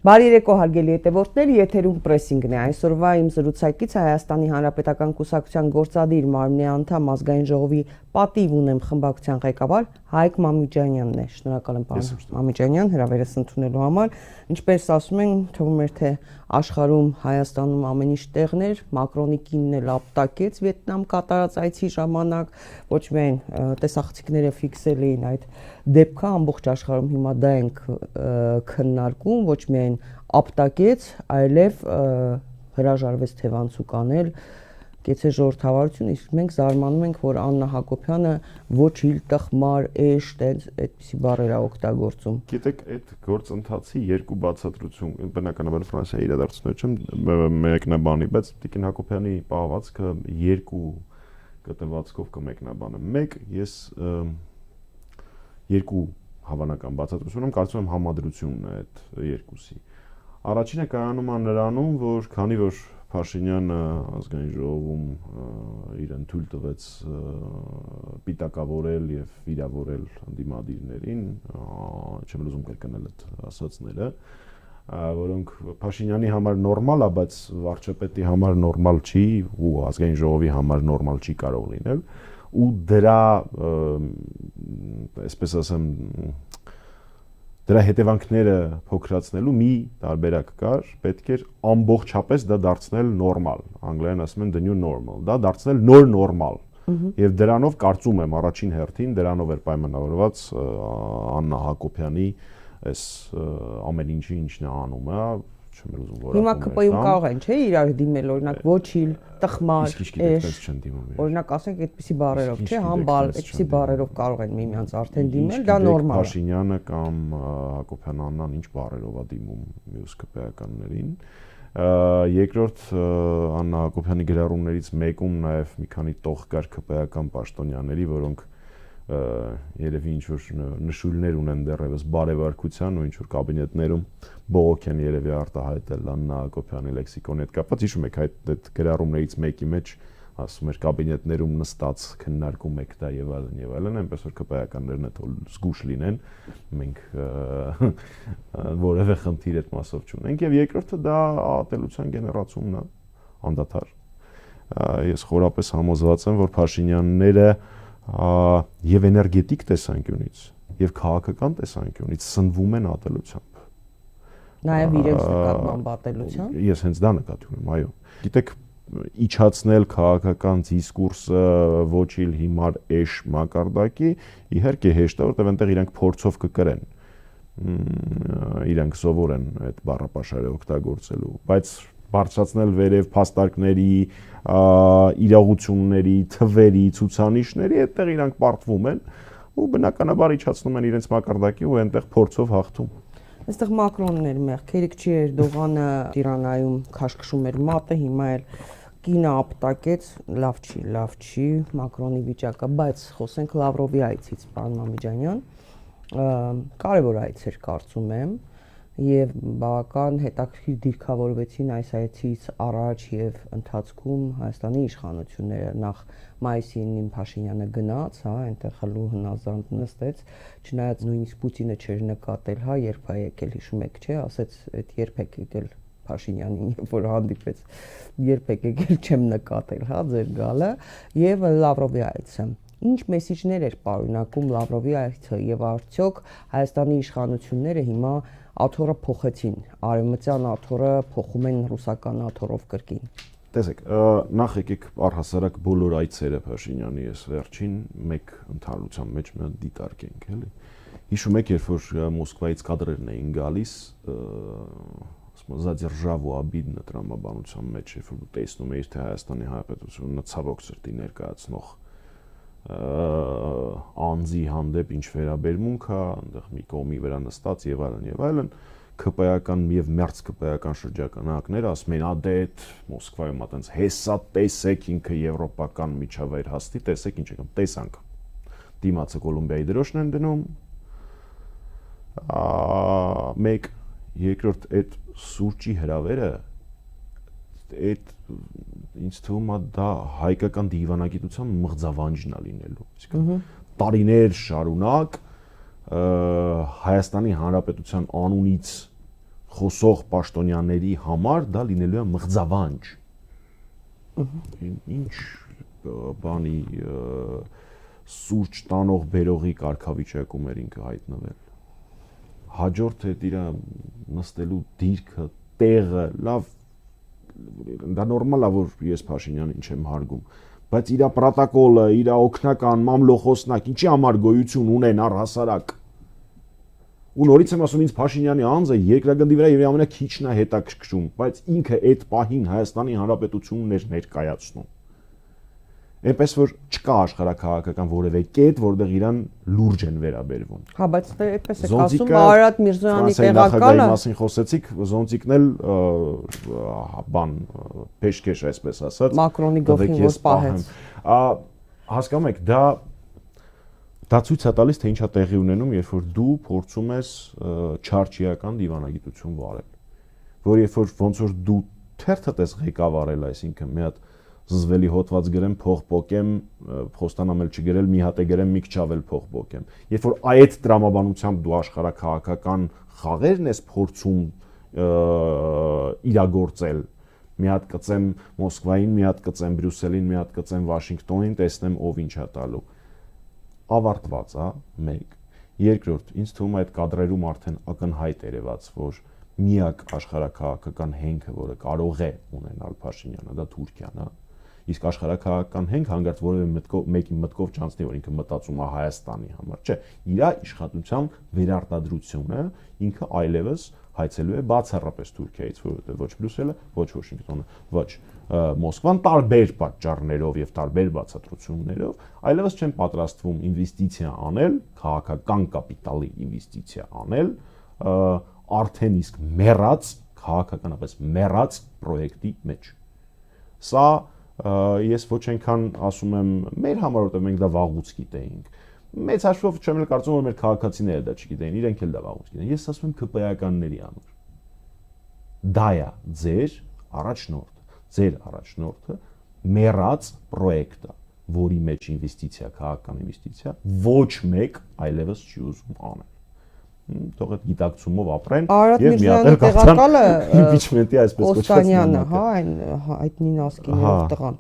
Բարի երեկո հարգելի հետևորդներ, եթերում պրեսինգն է։ Այսօրվա իմ զրուցակիցը Հայաստանի Հանրապետական Կուսակցության գործադիր մարմնի անդամ ազգային ժողովի պատիվ ունեմ խմբակցության ղեկավար Հայկ Մամիջանյանն է։ Շնորհակալ եմ պարոն Մամիջանյան հրավերս ընդունելու համար։ Ինչպես ասում են, թվում է թե աշխարհում Հայաստանում ամեն ինչ տեղներ, Մակրոնի կինն էլ ապտակեց Վիետնամ կատարած այցի ժամանակ, ոչ միայն տեսախցիկները ֆիքսել էին այդ դեպքը, ամբողջ աշխարհում հիմա դա ենք քննարկում, ոչ միայն ապտակեց, այլև հրաժարվեց թևանցուկ անել կեցե ժողովրդավարություն, իսկ մենք զարմանում ենք, որ Աննա Հակոբյանը ոչ իլ տխմար, էշտ, այդպիսի բառեր է օգտագործում։ Գիտեք, այդ գործընթացի երկու բացատրություն, բնականաբար Ֆրանսիայի իրադարձությունները մեկնաբանի, բայց Տիկին Հակոբյանի պահվածքը երկու կտրվածքով կմեկնաբանեմ։ Մեկ, ես երկու հավանական բացատրություն եմ, կարծում եմ համադրությունն է այդ երկուսի։ Առաջինը կայանում է նրանում, որ քանի որ Փաշինյանը ազգային ժողովում իրեն թույլ տվեց պիտակավորել եւ վիրավորել ընդդիմադիրներին, չեմ ուզում կրկնել այդ ասածները, որոնք Փաշինյանի համար նորմալ է, բայց վարչապետի համար նորմալ չի ու ազգային ժողովի համար նորմալ չի կարող լինել, ու դրա, այսպես ասեմ, դրա հետևանքները փոքրացնելու մի տարբերակ կար, պետք էր ամբողջապես դա դարձնել նորմալ, անգլերեն ասում են the new normal, դա դարձնել նոր նորմալ, եւ դրանով կարծում եմ առաջին հերթին դրանով էր պայմանավորված Աննա Հակոբյանի այս ամեն ինչի ինչն է անում, չեմ ուզում որակում։ Հիմա ԿՊ-ում կարող են, չէ՞, իրար դիմել, օրինակ ոչիլ, տխմար, օրինակ ասենք այդպիսի բառերով, չէ՞, համբալ, այդպիսի բառերով կարող են միմյանց արդեն դիմել, դա նորմալ է։ Փաշինյանը կամ Հակոբյան Աննան ինչ բառերով է դիմում մյուս ԿՊ-ականներին։ Երկրորդ Աննա Հակոբյանի գրառումներից մեկում նաև մի քանի տող կար ԿՊ-ական պաշտոնյաների, որոնք երևի ինչ-որ նշույլներ ունեն դեռևս բարեվարկության ու ինչ-որ կաբինետներում բողոք են երևի արտահայտել Աննա Հակոբյանի լեքսիկոնի հետ կապված, հիշում եք այդ գրառումներից մեկի մեջ ասում էր կաբինետներում նստած քննարկում եք դա եւ այլն, այնպես որ ԿՊ-ականներն այդ զգուշ լինեն, մենք որևէ խնդիր այդ մասով չունենք եւ երկրորդը դա ատելության գեներացումն է անդադար։ Ես խորապես համոզված եմ, որ Փաշինյանները եւ էներգետիկ տեսանկյունից եւ քաղաքական տեսանկյունից սնվում են ատելությամբ։ Նաեւ իրենց նկատմամբ ատելությամբ։ Ես հենց դա նկատի ունեմ, այո։ Գիտեք, իջացնել քաղաքական դիսկուրսը ոչ իլ հիմար էշ մակարդակի, իհարկե հեշտ է, որտեղ այնտեղ իրանք փորձով կկրեն։ Իրանք սովոր են այդ բառապաշարը օգտագործելու, բայց բարձրացնել վերև փաստարկների, իրողությունների, թվերի, ցուցանիշների, այդտեղ իրանք պարտվում են ու բնականաբար իջացնում են իրենց մակարդակի ու այնտեղ փորձով հաղթում։ Այստեղ Մակրոնն էր մեղքերիք չի Էրդողանը Տիրանայում քաշքշում էր մատը, հիմա էլ կինը ապտակեց, լավ չի Մակրոնի վիճակը, բայց խոսենք Լավրովի այցից, պարոն Մամիջանյան, կարևոր այց էր կարծում եմ, եւ բավական հետաքրքիր դիրքավորվեցին այս այցից առաջ եւ ընթացքում Հայաստանի իշխանությունները նախ մայիսի 9-ին Փաշինյանը գնաց, այնտեղ հլու հնազանդ նստեց, չնայած նույնիսկ Պուտինը չէր նկատել, երբ է եկել, հիշում եք, չէ, ասեց այդ երբ եք եկել Փաշինյանին, երբ որ հանդիպեց, երբ եք եկել չեմ նկատել, ձեր գալը եւ Լավրովի այցը։ Ինչ մեսիջներ էր պարունակում Լավրովի այցը եւ արդյոք Հայաստանի իշխանությունները հիմա աթոռը փոխեցին, արևմտյան աթոռը փոխում են ռուսական աթոռով կրկին։ Տեսեք, նախ եկեք առհասարակ բոլոր այցերը Փաշինյանի ես վերջին մեկ ընդհանրության մեջ մենք դիտարկենք, էլի։ Հիշում եք, երբ որ Մոսկվայից կադրերն էին գալիս, ասում задержав ու обидно տրամաբանության մեջ, երբ որ տեսնում էիր, թե Հայաստանի Հանրապետությունը ցավոք սրտի ներկայացնող անձի հանդեպ ինչ վերաբերմունք է, այնտեղ մի կողմի վրա նստած եւ այլն, ԿՊ-ական եւ մերձ ԿՊ-ական շրջակայքները ասում են, դե այդ Մոսկվայում այտենց հեսա տեսեք ինքը եվրոպական միջավայր հաստի, տեսեք ինչ եկան, տեսանք։ Դիմացը Կոլումբիայի դրոշն են դնում։ Մեկ, երկրորդ այդ սուրճի հրավերը այդ ինձ թվում է դա հայկական դիվանագիտության մղձավանջն է լինելու։ Այսինքն տարիներ շարունակ Հայաստանի Հանրապետության անունից խոսող պաշտոնյաների համար դա լինելու է մղձավանջ։ Ինչ բանի սուրճ տանող բերողի կարգավիճակում էր ինքը հայտնվել։ Հաջորդ է իր նստելու դիրքը, տեղը, լավ, դա նորմալ է, որ ես Փաշինյանին չեմ հարգում, բայց իր պրոտոկոլը, իր օգնական մամլոխոսնակ, ինչի համար գոյություն ունեն առհասարակ։ Ու նորից եմ ասում, ինձ Փաշինյանի անձը երկրագնդի վրա եւ ամենաքիչն է հետաքրքրում, բայց ինքը այդ պահին Հայաստանի Հանրապետությունն էր ներկայացնում։ Այնպես որ չկա աշխարհակաղակական որևէ կետ, որտեղ իրան լուրջ են վերաբերվում։ Հա, բայց դե այդպես է ասում Արարատ Միրզոյանի տեղակալը։ Մասին խոսեցիք, Զոնտիկն էլ բան փեշքեշ այսպես ասած Մակրոնի գլխին որ պահեց։ Հասկանում եք, դա ցույց է տալիս, թե ինչ է տեղի ունենում, երբ որ դու փորձում ես չարչիական դիվանագիտություն վարել, որ երբ որ ոնց որ դու թերթդ ես ղեկավարել, այսինքն մի հատ զզվելի հոդված գրեմ, փող պոկեմ, խոստանամ էլ չգրել, մի հատ է գրեմ, մի քիչ ավել փող պոկեմ։ Երբ որ այդ տրամաբանությամբ դու աշխարհակաղակական խաղերն ես փորձում իրագործել, մի հատ կծեմ Մոսկվային, մի հատ կծեմ Բրյուսելին, մի հատ կծեմ Վաշինգտոնին, տեսնեմ ով ինչ է տալու։ Ավարտված է, մեկ։ Երկրորդ, ինձ թվում է այդ կադրերում արդեն ակնհայտ երևաց, որ միակ աշխարհակաղակական հենքը, որը կարող է ունենալ Փաշինյանը, դա Թուրքիան է։ Իսկ աշխարհակաղակական հենք հանգարց որևէ մեկի մտքով չանցնի, որ ինքը մտածում է Հայաստանի համար, չէ, իր իշխանության վերարտադրությունը ինքը այլևս հայցելու է բացառապես Թուրքիայից, որովհետև ոչ Բրյուսելը, ոչ Վաշինգտոնը, ոչ Մոսկվան տարբեր պատճառներով եւ տարբեր բացատրություններով այլևս չեն պատրաստվում ինվեստիցիա անել, քաղաքական կապիտալի ինվեստիցիա անել, արդեն իսկ մեռած, քաղաքականապես մեռած պրոյեկտի մեջ։ Սա ես ոչ այնքան ասում եմ մեր համար, որտեղ մենք դա վաղուց գիտեինք։ Մեծ հաշվով չեմ էլ կարծում, որ մեր քաղաքացիները դա չգիտեն, իրենք էլ դա վաղուց գիտեն։ Ես ասում եմ ԿՊԵ-ականների համար։ Դա է ձեր առաջնորդը մեռած պրոյեկտ է, որի մեջ ինվեստիցիա, քաղաքական ինվեստիցիա ոչ մեկ այլևս չի ուզում անել։ Թող այդ գիտակցումով ապրեն եւ միատեղ տեղակալը իմպիչմենտի այսպես կոչված Օստանյանը, հա, այն հայտնի նասկիներով տղան,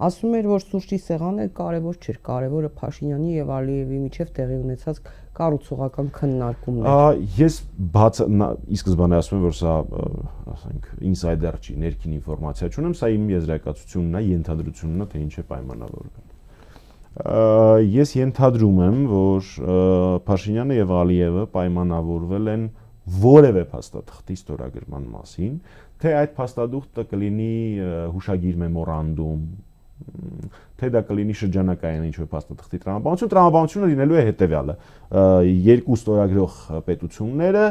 ասում էր, որ սուրճի սեղանը կարևոր չէր, կարևորը Փաշինյանի եւ Ալիևի միջև տեղի ունեցած կառուցողական քննարկումն էր։ Ես ի սկզբանե ասում եմ, որ սա, ասենք, ինսայդեր չի, ներքին ինֆորմացիա չունեմ, սա իմ եզրակացությունն է, ենթադրությունն է, թե ինչ է պայմանավորվել։ Ես ենթադրում եմ, որ Փաշինյանը եւ Ալիևը պայմանավորվել են որևէ փաստաթղթի ստորագրման մասին, թե այդ փաստաթուղթը կլինի հուշագիր մեմորանդում, թե դա կլինի շրջանակային ինչ-որ փաստաթղթի տրամաբանությունը լինելու է հետեւյալը. երկու ստորագրող պետությունները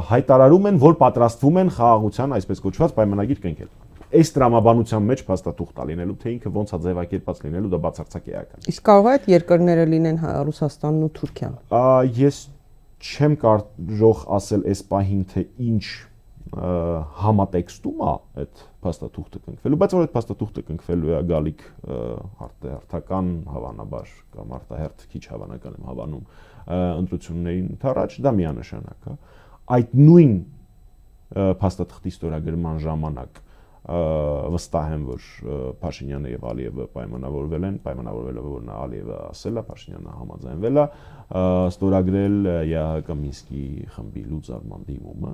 հայտարարում են, որ պատրաստվում են խաղաղության այսպես կոչված պայմանագիր կնքել։ Այս տրամաբանության մեջ փաստաթուղթ լինելու, թե ինքը ոնց է ձևակերպած լինելու, դա բացարձակ էական։ Իսկ կարող է այդ երկրները լինեն Ռուսաստանն ու Թուրքիան։ Ես չեմ կարող ասել այս պահին, թե ինչ համատեքստում է այդ փաստաթուղթը կնքվելու, բայց որ այդ փաստաթուղթը կնքվելու է գալիք հերթական հավանաբար կամ արտահերթ քիչ հավանական եմ հավանում ընտրություններին ընդառաջ, դա միանշանակ է։ Այդ նույն փաստաթղթի ստորագրման ժամանակ վստահ եմ, որ Փաշինյանը եւ Ալիևը պայմանավորվել են, որ նա Ալիևը ասել է, Փաշինյանը համաձայնվել է ստորագրել ԵԱՀԿ Մինսկի խմբի լուծարման դիմումը,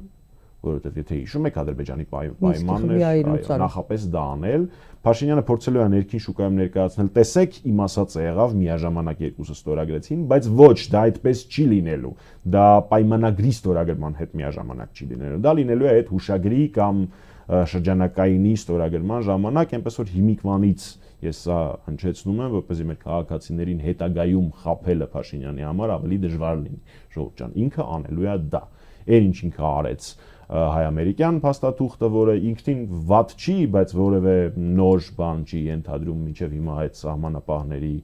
որովհետեւ եթե հիշում եք Ադրբեջանի պայմաններ նախապես դա անել, Փաշինյանը փորձելու է ներքին շուկայում ներկայացնել, տեսեք, իմ ասածը եղավ, միաժամանակ երկուսը ստորագրեցին, բայց ոչ, դա այդպես չի լինելու։ Դա պայմանագրի ստորագրման հետ միաժամանակ չի լինելու։ Դա լինելու է այդ հուշագրի կամ շրջանակայինի ստորագրման ժամանակ, այնպես որ հիմիկվանից ես սա հնչեցնում եմ, որպեսզի մեր քաղաքացիներին հետագայում խաբելը Փաշինյանի համար ավելի դժվար լինի։ Ժողովուրդ ջան, ինքը անելու է դա։ Այն ինչ ինքը արեց հայ-ամերիկյան փաստաթուղթը, որը ինքնին վատ չի, բայց որևէ նոր բան չի ենթադրում մինչև հիմա այդ սահմանապահների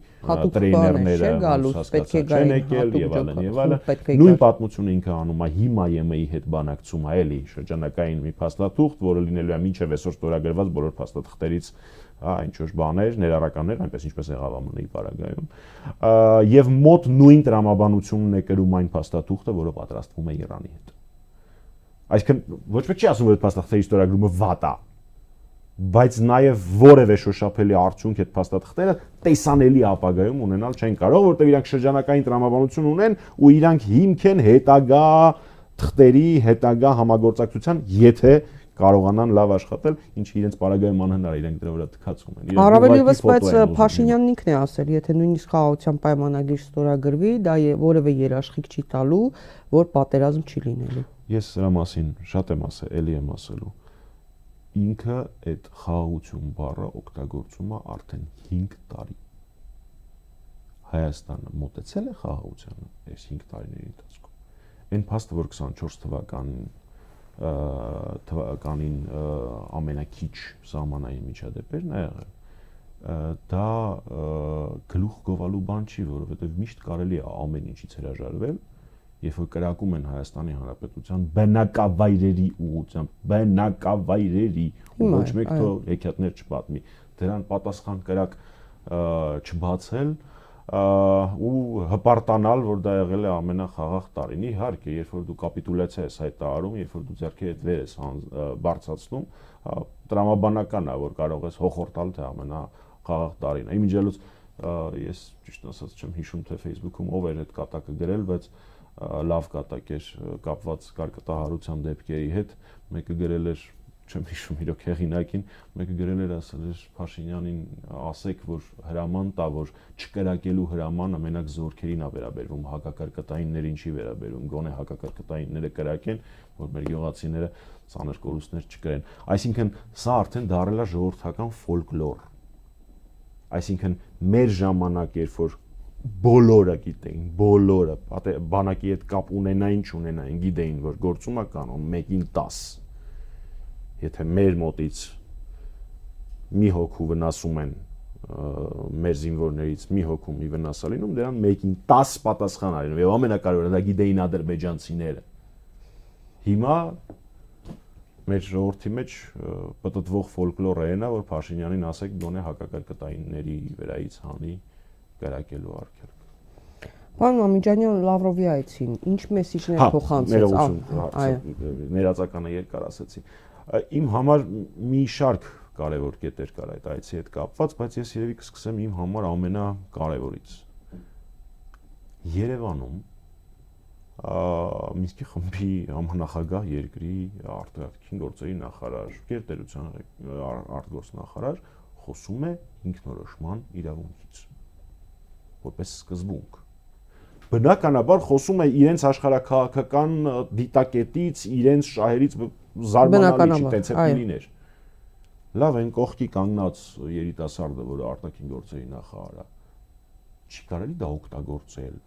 տրեյներները չեն եկել եւ այլն եւ այլն։ Նույն պատմությունը ինքը անում է հիմա ԵՄ-ի հետ բանակցում է էլի շրջանակային մի փաստաթուղթ, որը լինելու է մինչև այսօր ստորագրված բոլոր փաստաթղթերից ինչ որ բաներ, ներառականներ, այնպես ինչպես եղավ ԱՄՆ-ի պարագայում։ Եվ մոտ նույն տրամաբանությունն է կրում այն փաստաթուղթը, որը պատրաստվում է Իրանի հետ։ Այսինքն ոչ մեկ չի ասում, որ այդ փաստաթղթերի ստորագրումը վատ է, բայց նաև որևէ շոշափելի արդյունք այդ փաստաթղթերը տեսանելի ապագայում ունենալ չեն կարող, որտեղ իրանք շրջանակային տրամաբանություն ունեն ու իրանք հիմք են հետագա թղթերի, հետագա համագործակցության, եթե կարողանան լավ աշխատել, ինչը իրենց պարագայում անհնար է, իրենք դրա վրա թքածում են։ Առավել ևս, բայց Փաշինյանն ինքն է ասել, եթե նույնիսկ խաղաղության պայմանագիր ստորագրվի, դա որևէ երաշխիք չի տալու, որ պատերազմ չի լինելու։ Ես սրա մասին շատ եմ ասել, էլի եմ ասելու։ Ինքը այդ խաղաղություն բառը օգտագործում է արդեն 5 տարի։ Հայաստանը մոտեցել է խաղաղությանը այս 5 տարիների ընթացքում։ Այն փաստը, որ 24 թվականին ամենակիչ սահմանային միջադեպերն ա եղել, դա գլուխ գովալու բան չի, որովհետև միշտ կարելի է ամեն ինչից հրաժարվել, երբ որ կրակում են Հայաստանի Հանրապետության բնակավայրերի ուղղությամբ, բնակավայրերի, ոչ մեկ թող հեքիաթներ չպատմի, դրան պատասխան կրակ չբացել ու հպարտանալ, որ դա եղել է ամենախաղաղ տարին։ Իհարկե, երբ որ դու կապիտուլյացիա ես հայտարարում, երբ որ դու ձեռքերդ վեր ես բարձրացնում, տրամաբանական է, որ կարող ես հոխորտալ, թե ամենախաղաղ տարին։ Իմիջիալուց ես ճիշտ ասած չեմ հիշում, թե Facebook-ում ով էր այդ կատակը գրել, բայց լավ կատակ էր կապված կարկտահարության դեպքերի հետ, մեկը գրել էր, չեմ հիշում իրոք հեղինակին, մեկը գրել էր, ասել էր Փաշինյանին ասեք, որ հրաման տա, որ չկրակելու հրամանը մենակ զորքերին է վերաբերվում, հակակարկտայիններին չի վերաբերվում, գոնե հակակարկտայինները կրակեն, որ մեր գյուղացիները ծանր կորուստներ չկրեն։ Այսինքն սա արդեն դարել է ժողովրդական ֆոլկլոր։ Այսինքն մեր ժամանակ երբ որ բոլորը գիտեին, բոլորը բանակի հետ կապ ունենային, չունենային, գիտեին, որ գործում է կանոն 1-ին 10։ Եթե մեր մոտից մի հոգու վնասում են մեր զինվորներից մի հոգու մի վնաս է լինում, դրան 1-ին 10 պատասխան է լինում, եւ ամենակարևորը դա գիտեին ադրբեջանցիները։ Հիմա մեր ժողովրդի մեջ պտտվող ֆոլկլորը այն է, որ Փաշինյանին ասեք գոնե հակակարկտայինների վերայից հանի կրակելու արգելք։ Պարոն Մամիջանյան, Լավրովի այցին ինչ մեսիջներ փոխանցեց։ Ներածականը երկար ասեցի։ Իմ համար մի շարք կարևոր կետեր կար այդ այցի հետ կապված, բայց ես երևի կսկսեմ իմ համար ամենակարևորից։ Երևանում Մինսկի խմբի համանախագահ երկրի արտաքին գործերի նախարար, գերտերության արտգործնախարար խոսում է ինքնորոշման իրավունքից, որպես սկզբունք։ Բնականաբար խոսում է իրենց աշխարհաքաղաքական դիտակետից, իրենց շահերից զարմանալի չի, տենց է լիներ։ Լավ, այն կողքի կանգնած երիտասարդը, որը արտաքին գործերի նախարար է, չի կարելի դա օգտագործել։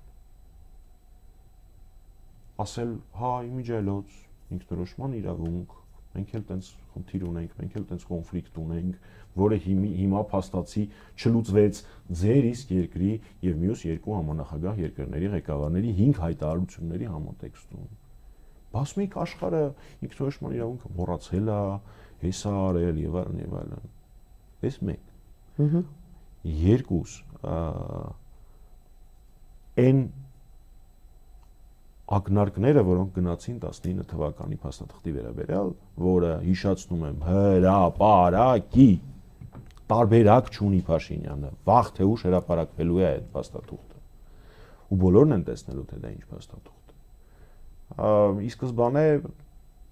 Ասել, հա, իմիջիալոց, ինքնորոշման իրավունք, մենք էլ տենց խնդիր ունենք, մենք էլ տենց կոնֆլիկտ ունենք, որը հիմա փաստացի չլուծվեց ձեր իսկ երկրի եւ մյուս երկու համանախագահ երկրների ղեկավարների 5 հայտարարությունների համատեքստում։ Բասում եք աշխարհը ինքնորոշման իրավունքը մոռացել է, հեսա արել եւ այլն եւ այլն։ Էս մեկ։ Երկուս այն ակնարկները, որոնք գնացին 19 թվականի փաստաթղթի վերաբերյալ, որը հիշացնում եմ հրապարակի տարբերակ չունի Փաշինյանը, վաղ թե ուշ հրապարակվելու է այդ փաստաթուղթը։ Ու բոլորն են տեսնելու, թե դա ինչ փաստաթուղթ է։ Ի սկզբանե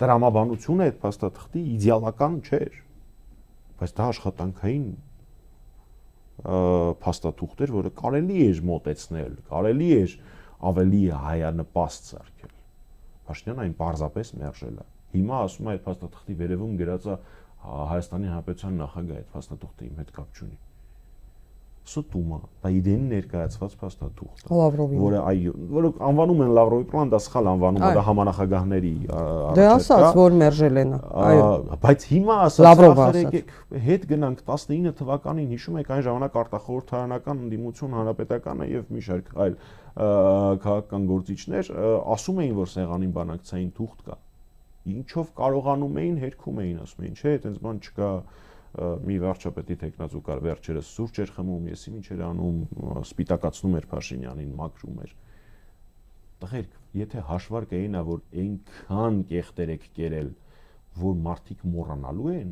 տրամաբանությունը այդ փաստաթղթի իդեալական չէր, բայց դա աշխատանքային փաստաթուղթ էր, որը կարելի էր մոտեցնել, կարելի էր ավելի հայանպաստ սարքել։ Փաշինյանը այն պարզապես մերժել է։ Հիմա ասում է այդ փաստաթղթի վերևում գրած է Հայաստանի Հանրապետության նախագահ, այդ փաստաթուղթը իմ հետ կապ չունի։ Ստում է, դա իդեն ներկայացված փաստաթուղթ է, որը այո, որը անվանում են Լավրովի պլան, դա սխալ անվանում է, դա համանախագահների Դե ասաց, որ մերժել են, այո։ Բայց հիմա ասաց, հետ գնանք 19 թվականին, հիշում եք այն ժամանակ արտախորհրդարանական ընդդիմություն հանրապետականը եւ մի շարք այլ քաղաքական գործիչներ ասում էին, որ սեղանին բանակցային թուղթ կա։ Ինչով կարողանում էին, հերքում էին, ասում էին, չէ, այտենց բան չկա, մի վարչապետի տեխնացու կար, վերջերս սուրճ էր խմում, եսի ինչ էր անում, սպիտակացնում էր Փաշինյանին, մաքրում էր։ տղերք, եթե հաշվարկ էին, որ այնքան կեղտեր եք կերել, որ մարդիկ մոռանալու են,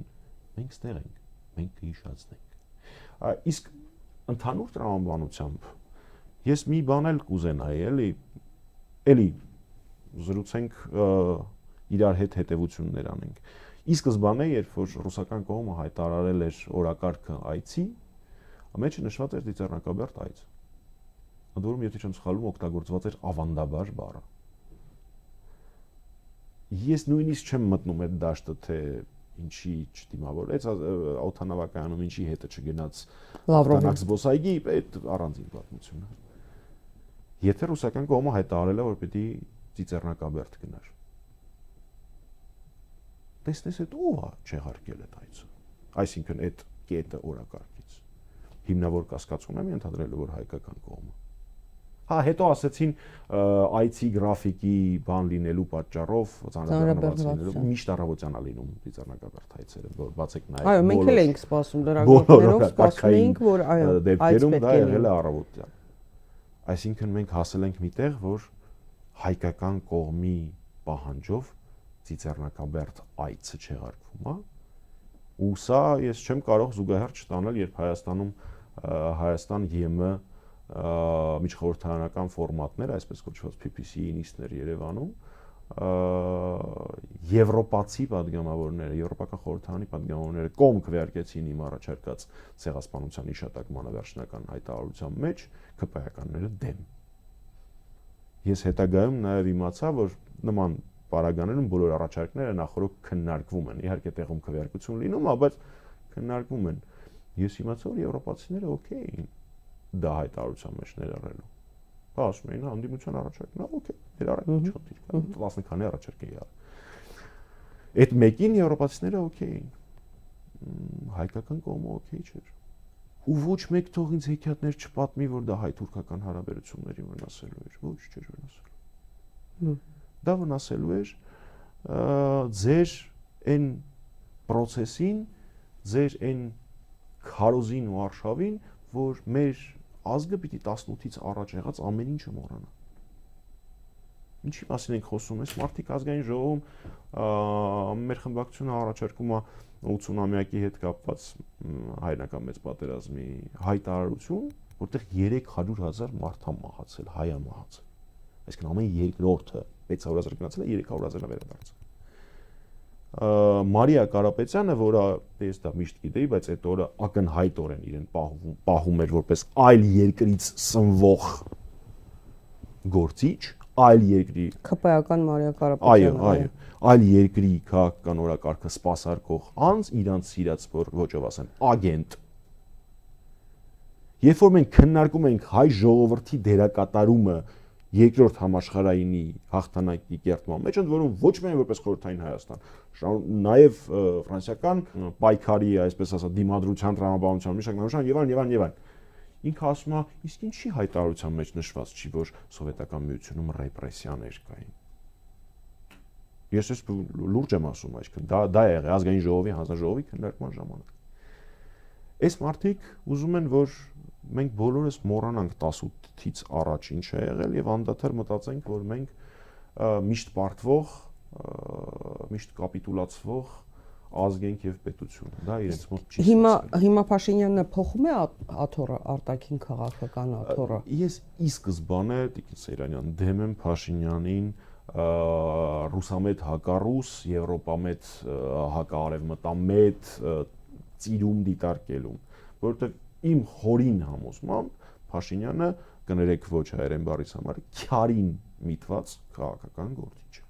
մենք ստեղ ենք, մենք կհիշացնենք։ Իսկ ընդհանուր տրամաբանությամբ ես մի բան էլ կուզենայի, էլի զրուցենք իրար հետ հետևություններ անենք։ Ի սկզբանե, երբ որ ռուսական կողմը հայտարարել էր օրակարգը այցի, մեջը նշված էր Ծիծեռնակաբերդ այց։ Ընդ որում, եթե չեմ սխալվում, օգտագործված էր ավանդաբար բառը։ Ես նույնիսկ չեմ մտնում այդ դաշտը, թե ինչի չդիմավորեց օդանավակայանում, ինչի հետը չգնաց Լավրովի զբոսայգի, այդ առանձին պատմություն է։ Եթե ռուսական կողմը հայտարարել է, որ պիտի Ծիծեռնակաբերդ գնար, տեսնես այդ ով է չեղարկել այդ այցը, այսինքն այդ կետը օրակարգից, հիմնավոր կասկածում եմ ենթադրելու, որ հայկական կողմը։ Հա, հետո ասեցին այցի գրաֆիկի բան լինելու պատճառով, ծանրաբեռնված լինելու, միշտ առավոտյան է լինում Ծիծեռնակաբերդ այցերը, բացեք նաև։ Այո, մենք էլ էինք սպասում լրագրողներով, սպասում էինք, որ այո, դեպքերում դա եղել է առավոտյան։ Այսինքն մենք հասել ենք միտեղ, որ հայկական կողմի պահանջով Ծիծեռնակաբերդ այցը չեղարկվում է, ու սա ես չեմ կարող զուգահեռ չտանել, երբ Հայաստանում Հայաստան-ԵՄ միջխորհրդարանական ֆորմատներ, այսպես կոչված PPC նիստներ Երևանում, եվրոպացի падգամավորները, եվրոպական խորհրդարանի падգամավորները կողմ քվեարկեցին իմ առաջարկած ցեղասպանության իշտակմանը վերջնական հայտարարության մեջ, ԿՊՀ-ականները դեմ։ Ես հետագայում նաև իմացա, որ նման պարագաներում բոլոր առաջարկները նախորդ քննարկվում են, իհարկե տեղում քվեարկություն լինում, բայց քննարկվում են։ Ես իմացա, որ եվրոպացիները օքեյ էին դա հայտարարության մեջ ներառելու։ Ասում էին, հանդիպության առաջարկն է, օքեյ, ներառեք, չխնդիր կա, 10 քանի առաջարկ է եղել։ Այդ մեկին եվրոպացիները օքեյ էին։ Հայկական կողմը օքեյ չէր։ Ու ոչ մեկ թող ինձ հեքիաթներ չպատմի, որ դա հայ-թուրքական հարաբերությունների վնասելու էր, ոչ, չէր վնասելու։ Դա վնասելու էր ձեր այն process-ին, ձեր այն քարոզին ու արշավին, որ մեր ազգը պիտի 18-ից առաջ եղած ամեն ինչը մոռանա։ Ինչի մասին ենք խոսում, այս մարդիկ ազգային ժողովում մեր խմբակցությունը առաջարկում է 80-ամյակի հետ կապված հայրենական մեծ պատերազմի հայտարարություն, որտեղ 300,000 մարդ է մահացել, հայ է մահացել։ Այսինքն ամեն երկրորդը 600,000 գնացել է, 300,000-ը վերադարձել։ Մարիա Կարապետյանը, որը ես դա միշտ գիտեի, բայց այդ օրը ակնհայտորեն իրեն պահում էր որպես այլ երկրից սնվող գործիչ, այլ երկրի ԿՊՀ-ական Մարիա Կարապետյանը, այո, այլ երկրի քաղաքական օրակարգը սպասարկող անձ, իրանց սիրած ոճով ասեմ, ագենտ։ Երբ որ մենք քննարկում ենք հայ ժողովրդի դերակատարումը երկրորդ համաշխարհայինի հաղթանակի կերտման մեջ, ընդ որում ոչ միայն որպես խորհրդային Հայաստան, նաև ֆրանսիական պայքարի, այսպես ասած, դիմադրության տրամաբանության մշակնարության եւ այլն։ Ինքը ասում է, իսկ ինչի հայտարարության մեջ նշված չի, որ սովետական միությունում ռեպրեսիաներ կային։ Ես ես լուրջ եմ ասում, այսինքն դա է եղել ազգային ժողովի, հանձնաժողովի քննարկման ժամանակ։ Այս մարդիկ ուզում են, որ մենք բոլորս մոռանանք 18-ից առաջ ինչ է եղել եւ անդադար մտածենք, որ մենք միշտ պարտվող, միշտ կապիտուլացվող ազգ ենք եւ պետություն։ Դա իրենց մոտ չի։ Հիմա Փաշինյանը փոխում է աթոռը, արտաքին քաղաքական աթոռը։ Ես ի սկզբանե Տիկին Սեյրանյան դեմ եմ Փաշինյանին ռուսամետ հակառուս, եվրոպամետ հակաարևմտամետ ծիրում դիտարկելուն, որովհետեւ իմ խորին համոզմամբ Փաշինյանը կներեք ոչ հայերեն բառից համար քյարին միտված քաղաքական գործիչ է։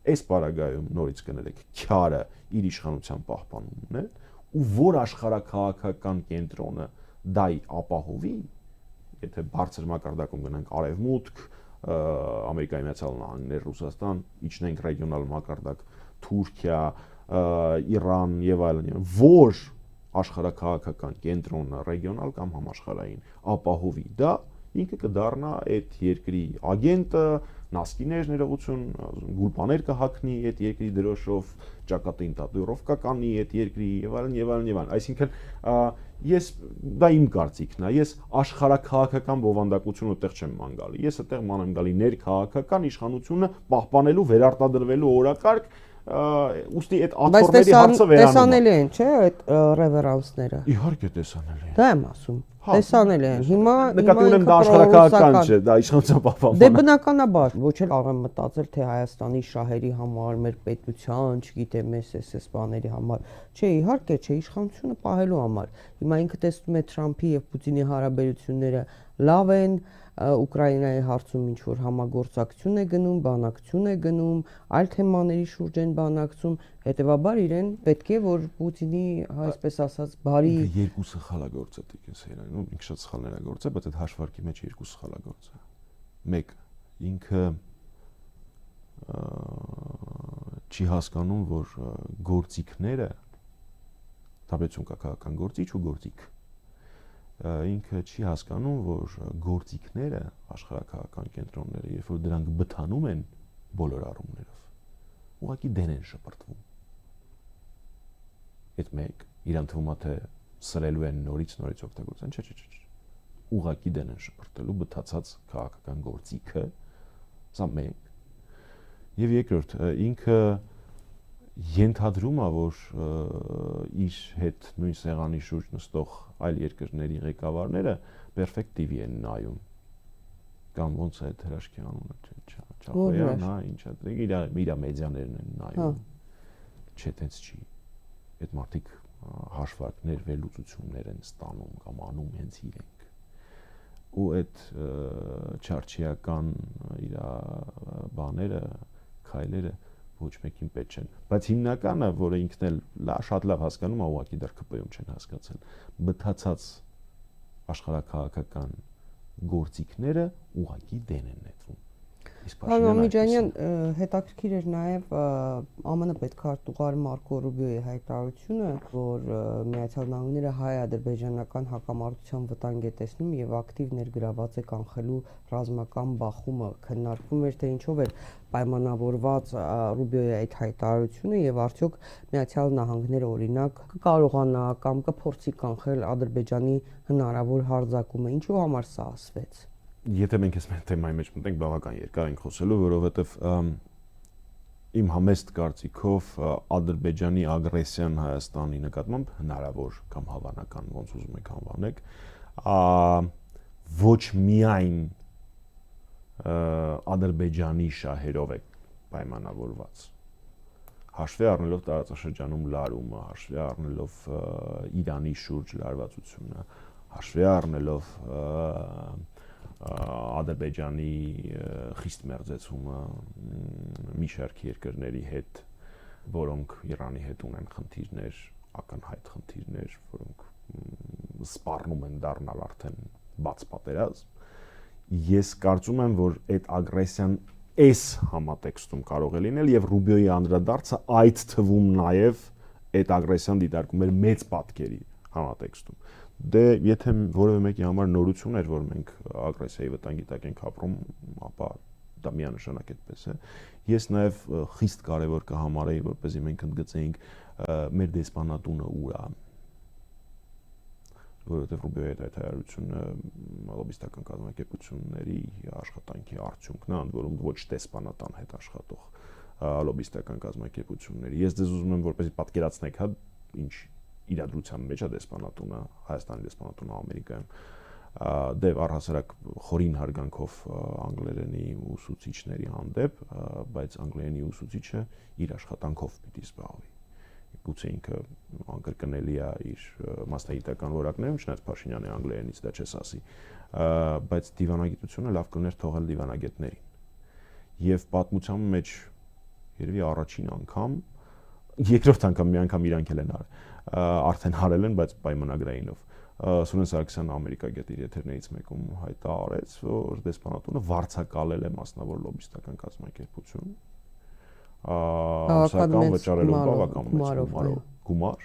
Այս պարագայում նորից կներեք քյարը իր իշխանության պահպանումն է, ու որ աշխարհակաղակական կենտրոնը դայ ապահովի, եթե բարձր մակարդակում գնանք արևմուտք, Ամերիկայի Միացյալ Նահանգներ, Ռուսաստան, իջնենք ռեգիոնալ մակարդակ, Թուրքիա, Իրան եւ այլն, որ աշխարհակաղակական կենտրոնը ռեգիոնալ կամ համաշխարհային ապահովի դա, ինքը կդառնա այդ երկրի ագենտը, նասկիներ ներողություն, գուլպաներ կհակնի այդ երկրի դրոշով, ճակատին տատուիրովկա կանի այդ երկրի եւ այլն։ Այսինքն Ես դա իմ կարծիքն է, ես աշխարհաքաղաքական բովանդակություն ուտեղ չեմ ման գալի։ Ես այդտեղ ման եմ գալի ներքաղաքական իշխանությունը պահպանելու, վերարտադրվելու օրակարգ, ուստի այդ աթոռների հարցը վերանում է։ Բայց տեսանելի են, չէ՞, այդ ռևերանսները։ Իհարկե տեսանելի են։ Դա եմ ասում։ Տեսանելի են։ Հիմա նկատի ունեմ դա աշխարհաքաղաքական չէ, դա իշխանության պահպանման։ Դե բնականաբար, ոչ էլ աղեմ մտածել թե Հայաստանի շահերի համար, մեր պետության, չգիտեմ, այս բաների համար։ Չէ, իհարկե չէ, իշխանությունը պահելու համար։ Հիմա ինքը տեսնում է Թրամփի եւ Պուտինի հարաբերությունները լավ են, Ուկրաինայի հարցում ինչ որ համագործակցություն է գնում, բանակցություն է գնում, այլ թեմաների շուրջ են բանակցում, հետեւաբար իրեն պետք է որ Պուտինի, այսպես ասած, բարի երկու սխալագործ է դիքես իրան, ինքը շատ սխալներ է գործել, բայց այդ հաշվարկի մեջ երկու սխալագործ է։ Մեկ, ինքը չի հասկանում, որ գործիքները դաբեցուն կա քաղաքական գործիչ ու գործիք ինքը չի հասկանում, որ գործիքները աշխարհաքաղաքական կենտրոնները, երբ որ դրանք բթանում են բոլոր առումներով, ուղղակի դեն են շպրտվում։ Այդ մեկ, իրան թվում է թե սրելու են նորից օգտագործեն, չէ։ Ուղղակի դեն են շպրտելու բթացած քաղաքական գործիքը, սա մեկ։ Եվ երկրորդ, ինքը ենթադրում է, որ իր հետ նույն սեղանի շուրջ նստող այլ երկրների ղեկավարները պերֆեկտիվի են նայում կամ ոնց է այդ հրաշքի անունը Չախոյան, հա, ինչա, իր մեդիաներն են նայում։ Չէ, տենց չի։ Այդ մարդիկ հաշվարկներ, վերլուծություններ են ստանում կամ անում հենց իրենք։ Ու այդ չարչիական իր բաները, քայլերը ոչ մեկին պետք չեն, բայց հիմնականը, որը ինքն էլ շատ լավ հասկանում է, ուղղակի դեռ ԿՊ-ում չեն հասկացել, բթացած աշխարհաքաղաքական գործիքները ուղղակի դեն են նետվում։ Պարոն Ամիջանյան, հետաքրքիր էր նաև ԱՄՆ պետքարտուղար Մարկո Ռուբիոյի հայտարարությունը, որ Միացյալ Նահանգները հայ-ադրբեջանական հակամարտության վտանգ է տեսնում եւ ակտիվ ներգրաված է կանխելու ռազմական բախումը։ Քննարկվում էր թե ինչով էր պայմանավորված Ռուբիոյի այդ հայտարարությունը եւ արդյոք Միացյալ Նահանգները օրինակ կկարողանա կամ կփորձի կանխել Ադրբեջանի հնարավոր հարձակումը, ինչու համար սա ասվեց։ Եթե մենք այս թեմայի մեջ մտնենք, բավական երկար ենք խոսելու, որովհետև իմ համեստ կարծիքով Ադրբեջանի ագրեսիան Հայաստանի նկատմամբ հնարավոր կամ հավանական, ոնց ուզում եք անվանեք, ոչ միայն Ադրբեջանի շահերով է պայմանավորված։ Հաշվի առնելով տարածաշրջանում լարումը, հաշվի առնելով Իրանի շուրջ լարվածությունը, հաշվի առնելով Ադրբեջանի խիստ մերձեցումը մի շարք երկրների հետ, որոնք Իրանի հետ ունեն խնդիրներ, ակնհայտ խնդիրներ, որոնք սպառնում են դառնալ արդեն բաց պատերազմ։ Ես կարծում եմ, որ այդ ագրեսիան այս համատեքստում կարող է լինել եւ Ռուբիոյի անդրադարձը այդ թվում նաեւ այդ ագրեսիան դիտարկում էր մեծ պատկերի համատեքստում։ Դե եթե որևէ մեկի համար նորություն էր, որ մենք ագրեսիայի վտանգի տակ ենք ապրում, ապա դա միանշանակ այդպես է։ Ես նաև խիստ կարևոր կհամարեի, որպեսզի մենք ընդգծեինք մեր դեսպանատունը ուր է, որովհետև Ռուբիոյի հայտարարությունը լոբիստական կազմակերպությունների աշխատանքի արդյունքն է, ընդ որում ոչ դեսպանատան հետ աշխատող լոբիստական կազմակերպությունների։ Ես ձեզ ուզում եմ որպեսզի պատկերացնեք, հա, ինչ իրադրության մեջ է դեսպանատունը, Հայաստանի դեսպանատունը Ամերիկայում, դե առհասարակ խորին հարգանքով անգլերենի ուսուցիչների հանդեպ, բայց անգլերենի ուսուցիչը իր աշխատանքով պիտի զբաղվի։ Գուցե ինքը անկրկնելի է իր մասնագիտական որակներում, չնայած Փաշինյանի անգլերենից դա չես ասի, բայց դիվանագիտությունը լավ կներ թողել դիվանագետներին։ Եվ պատմության մեջ երևի առաջին անգամ, երկրորդ անգամ մի անգամ իրանք էլ են արդեն հարել են, բայց պայմանագրայինով։ Սուրեն Սարգսյանը Ամերիկագետ իր եթերներից մեկում հայտարարեց, որ դեսպանատունը վարձակալել է մասնավոր լոբիստական կազմակերպություն, ամսական վճարելով բավական մեծ գումար,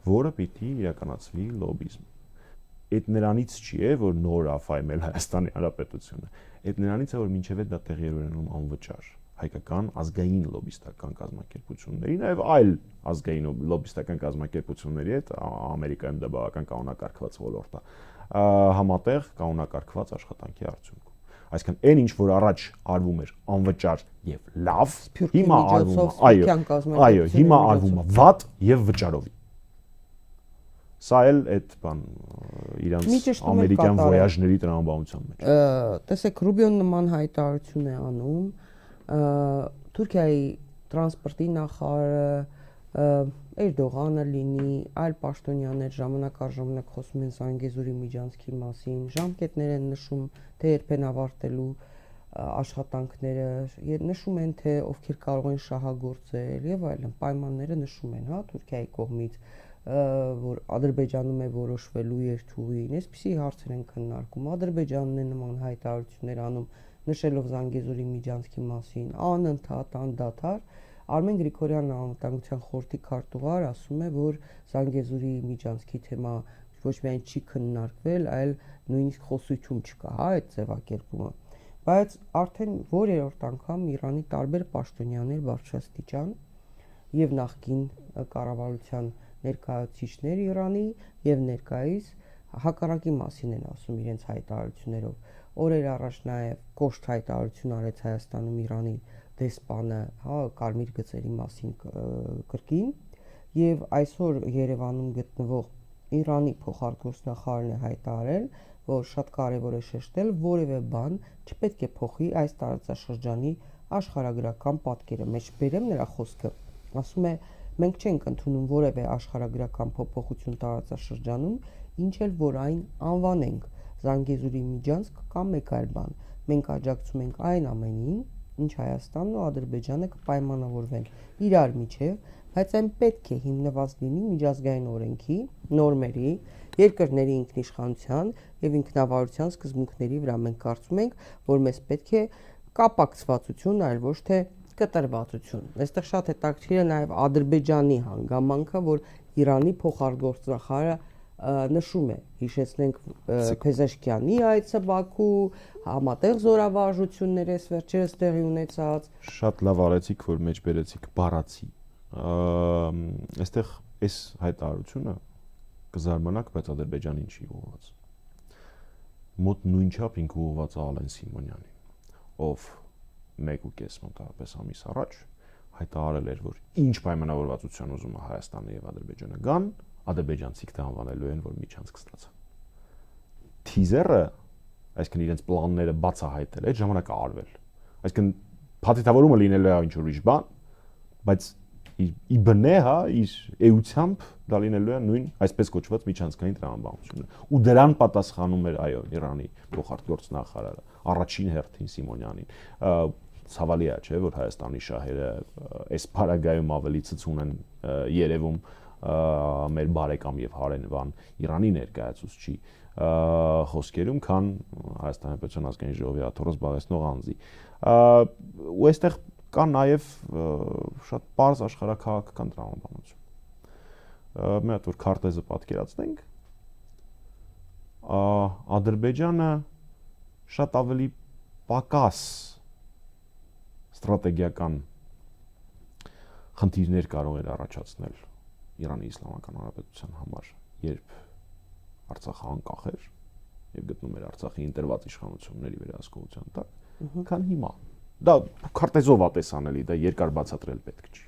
որը պիտի իրականացվի լոբիզմ։ Այդ նրանից չի է, որ նոր է ֆայմել Հայաստանի Հանրապետությունը։ Այդ նրանից է, որ մինչև այդ դա տեղի է ունենում անվճար։ հայկական ազգային լոբիստական կազմակերպությունների, նաև այլ ազգային լոբիստական կազմակերպությունների հետ Ամերիկայում դա բավական կանոնակարգված ոլորտ է, համատեղ կանոնակարգված աշխատանքի արդյունքում։ Այսինքն այն ինչ որ առաջ արվում էր անվճար եւ լավ, հիմա արվում է, հիմա արվում է վատ եւ վճարովի։ Սա էլ այդ բան իրանց ամերիկյան վոյաժների տրամաբանության մեջ։ Տեսեք, Ռուբիոն նման հայտարարություն է անում, Թուրքիայի տրանսպորտի նախարարը Էրդողանը լինի, այլ պաշտոնյաներ ժամանակ առ ժամանակ խոսում են Զանգեզուրի միջանցքի մասին, ժամկետներ են նշում, թե երբ են ավարտելու աշխատանքները, նշում են, թե ովքեր կարող են շահագործել եւ այլն, պայմանները նշում են, հա, Թուրքիայի կողմից, որ Ադրբեջանում է որոշվելու երթուղին, այսպիսի հարցեր են քննարկում, Ադրբեջանն է նման հայտարարություններ անում, նշելով Զանգեզուրի միջանցքի մասին, անընդհատ անդադար Արմեն Գրիգորյանն անվտանգության խորհրդի քարտուղար ասում է, որ Զանգեզուրի միջանցքի թեմա ոչ միայն չի քննարկվել, այլ նույնիսկ խոսություն չկա, հա, այդ ձևակերպումը։ Բայց արդեն որերորդ անգամ Իրանի տարբեր պաշտոնյաներ բարձրաստիճան եւ նախկին կառավարության ներկայացուցիչներ Իրանի եւ ներկայիս հակառակի մասին են ասում իրենց հայտարարություններով։ Օրեր առաջ նաեւ կոշտ հայտարարություն արեց Հայաստանում Իրանի դեսպանը, հա, կարմիր գծերի մասին կրկին եւ այսօր Երևանում գտնվող Իրանի փոխարտգործնախարարն է հայտարարել, որ շատ կարեւոր է շեշտել, որևէ բան չպետք է փոխի այս տարածաշրջանի աշխարհագրական պատկերը։ Մեջ բերեմ նրա խոսքը, ասում է. մենք չենք ընդունում որևէ աշխարհագրական փոփոխություն տարածաշրջանում, ինչ էլ որ այն անվանենք Զանգեզուրի միջանցք կամ մեկ այլ բան։ Մենք աջակցում ենք այն ամենին, ինչ Հայաստանն ու Ադրբեջանը կպայմանավորվեն իրար միջև, բայց այն պետք է հիմնված լինի միջազգային օրենքի, նորմերի, երկրների ինքնիշխանության եւ ինքնավարության սկզբունքների վրա։ Մենք կարծում ենք, որ մեզ պետք է կապակցվածություն, այլ ոչ թե կտրվածություն։ Այստեղ շատ հետաքրքիր է նաեւ Ադրբեջանի հանգամանքը, որ Իրանի փոխարտգործնախարարը նշում է, հիշեցնենք Փեզեշքյանի այցը Բաքու, համատեղ զորավարժություններ էս վերջերս տեղի ունեցած։ Շատ լավ արեցիք, որ մեջ բերեցիք բառացի։ Այստեղ այս հայտարարությունը կզարմանաք, բայց Ադրբեջանին չի ուղղված։ Մոտ նույնչափ ինքը ուղղված է Ալեն Սիմոնյանին, ով 1.5 մոտավորապես ամիս առաջ հայտարարել էր, որ ինչ պայմանավորվածության ուզում է Հայաստանը եւ Ադրբեջանը գան, ադրբեջանցիք դա անվանելու են, որ միջանցք ստացան։ Թիզերը, այսինքն իրենց պլանները բացահայտել, այդ ժամանակը արվել։ Այսինքն փաթեթավորումը լինելու է ինչ-որ ուրիշ բան, բայց ի բնե, հա, իր էությամբ դա լինելու է նույն այսպես կոչված միջանցքային տրամաբանությունը։ Ու դրան պատասխանում էր, այո, Իրանի փոխարտգործնախարարը, առաջին հերթին Սիմոնյանին։ Ցավալի է, չէ, որ Հայաստանի շահերը այս բարագայում ավելի ցցուն են երևում մեր բարեկամ եւ հարևան Իրանի ներկայացուցչի խոսքերում, քան Հայաստանի Հանրապետության ազգային ժողովի աթոռը զբաղեցնող անձի։ Ու այստեղ կա նաեւ շատ པարզ աշխարհաքաղաքական տրամաբանություն։ Մի հատ որ քարտեզը պատկերացնենք, Ադրբեջանը շատ ավելի պակաս ստրատեգիական խնդիրներ կարող էր առաջացնել Իրանի Իսլամական Հանրապետության համար, երբ Արցախը անկախ էր եւ գտնում էր Արցախի ինտերվատ իշխանությունների վերահսկողության տակ, քան հիմա։ Դա քարտեզով է տեսանելի, դա երկար բացատրել պետք չի։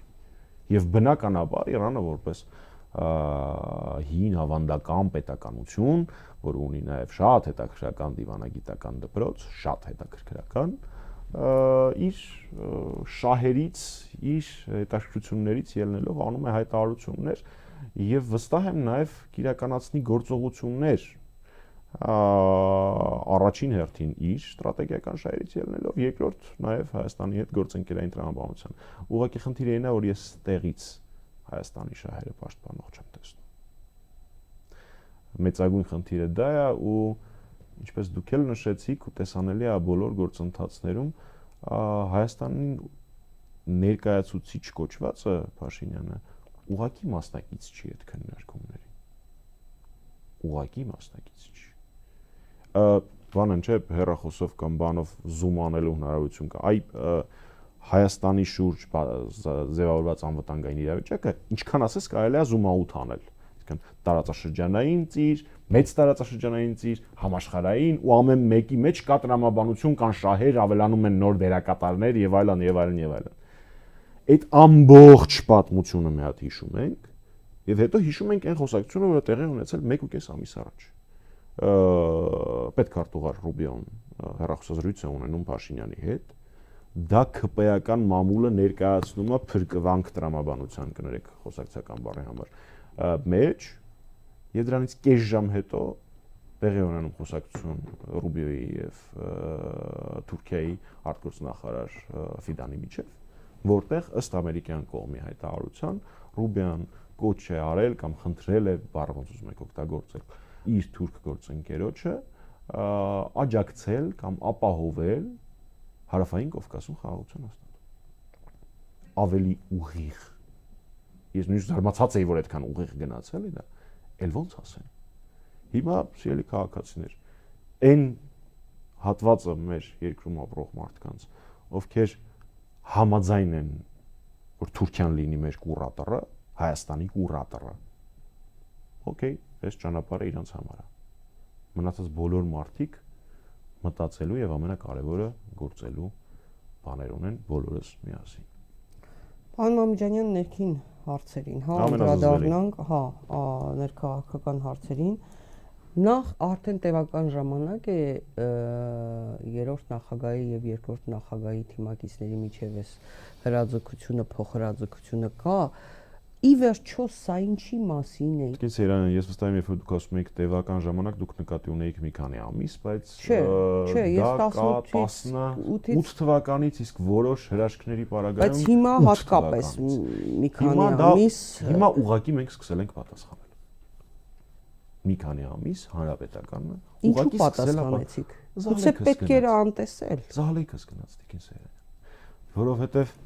Եվ բնականաբար Իրանը որպես հին ավանդական պետականություն, որ ունի նաեւ շատ հետաքրքրական դիվանագիտական դպրոց, շատ հետաքրքրական, իր շահերից, իր հետաքրքրություններից ելնելով անում է հայտարարություններ եւ վստահ եմ նաեւ կիրականացնի գործողություններ առաջին հերթին իր ստրատեգիական շահերից ելնելով, երկրորդ նաեւ Հայաստանի հետ գործընկերային տրամաբանության։ Ուղղակի խնդիրը այն է, որ ես ստեղից Հայաստանի շահերը պաշտպանող չեմ տեսնում։ Մեծագույն խնդիրը դա է ու ինչպես դուք էլ նշեցիք ու տեսանելի է բոլոր գործընթացներում Հայաստանին ներկայացուցիչ կոչվածը Փաշինյանը ուղղակի մասնակից չի այդ քննարկումների։ Ուղղակի մասնակից չի։ Բանն չէ հեռախոսով կամ բանով զում անելու հնարավորություն կա։ Այ Հայաստանի շուրջ ձևավորված անվտանգային իրավիճակը ինչքան ասես կարելի է zoom out անել։ Այսինքն տարածաշրջանային ծիր, մեծ տարածաշրջանային ծիր, համաշխարհային ու ամեն մեկի մեջ կա տրամաբանություն, կան շահեր, ավելանում են նոր դերակատարներ եւ այլն եւ այլն եւ այլն։ Այդ ամբողջ պատմությունը մի հատ հիշում ենք եւ հետո հիշում ենք այն խոսակցությունը, որը տեղի ունեցել 1.5 ամիս առաջ։ Պետքարտուղար Ռուբիոն հեռախոսազրույց է ունենում Փաշինյանի հետ։ Դա ԿՊ-ական մամուլը ներկայացնում է փրկվանք տրամաբանության, կներեք խոսակցական բառի համար, մեջ եւ դրանից կես ժամ հետո տեղի ունենում խոսակցություն Ռուբիոյի եւ Թուրքիայի արտգործնախարար Ֆիդանի միջեւ, որտեղ ըստ ամերիկյան կողմի հայտարարության Ռուբիան կոչ է արել կամ խնդրել է, բառը ոնց ուզում եք օգտագործել, իր թուրք գործընկերոջը աջակցել կամ ապահովել Հարավային Կովկասում խաղաղություն հաստատել։ Ավելի ուղիղ։ Ես նույնիսկ զարմացած էի, որ այդքան ուղիղ գնացել է դա, էլ ոնց ասեն։ Հիմա սիրելի քաղաքացիներ, այն հատվածը մեր երկրում ապրող մարդկանց, ովքեր համաձայն են, որ Թուրքիան լինի մեր կուրատորը, Հայաստանի կուրատորը։ Okay, այս ճանապարհը իրանց համար է։ Մնացած բոլոր մարդիկ մտածելու եւ ամենակարևորը գործելու բաներ ունեն բոլորս միասին։ Պարոն Մամիջանյան, ներքին հարցերին, անդրադառնանք, ներքաղաքական հարցերին։ Նախ արդեն տևական ժամանակ է երրորդ նախագահի եւ երկրորդ նախագահի թիմակիցների միջև էս հրաձգությունը, փոխհրաձգությունը կա։ Ի վերջո սա ինչի մասին է։ Իսկ Սերան, ես վստահ եմ, երբ դուք ասում եք տևական ժամանակ, դուք նկատի ունեիք մի քանի ամիս, բայց չէ, ես 18 թվականից իսկ որոշ հրաշքների պարագայում բայց հիմա հատկապես մի քանի ամիս հիմա ուղղակի մենք սկսել ենք պատասխանել։ Մի քանի ամիս հանրապետականը ուղղակի պատասխանեցիք։ Գուցե պետք էր անտեսել։ Զահլիկս գնաց Տիկին Սերան, որովհետև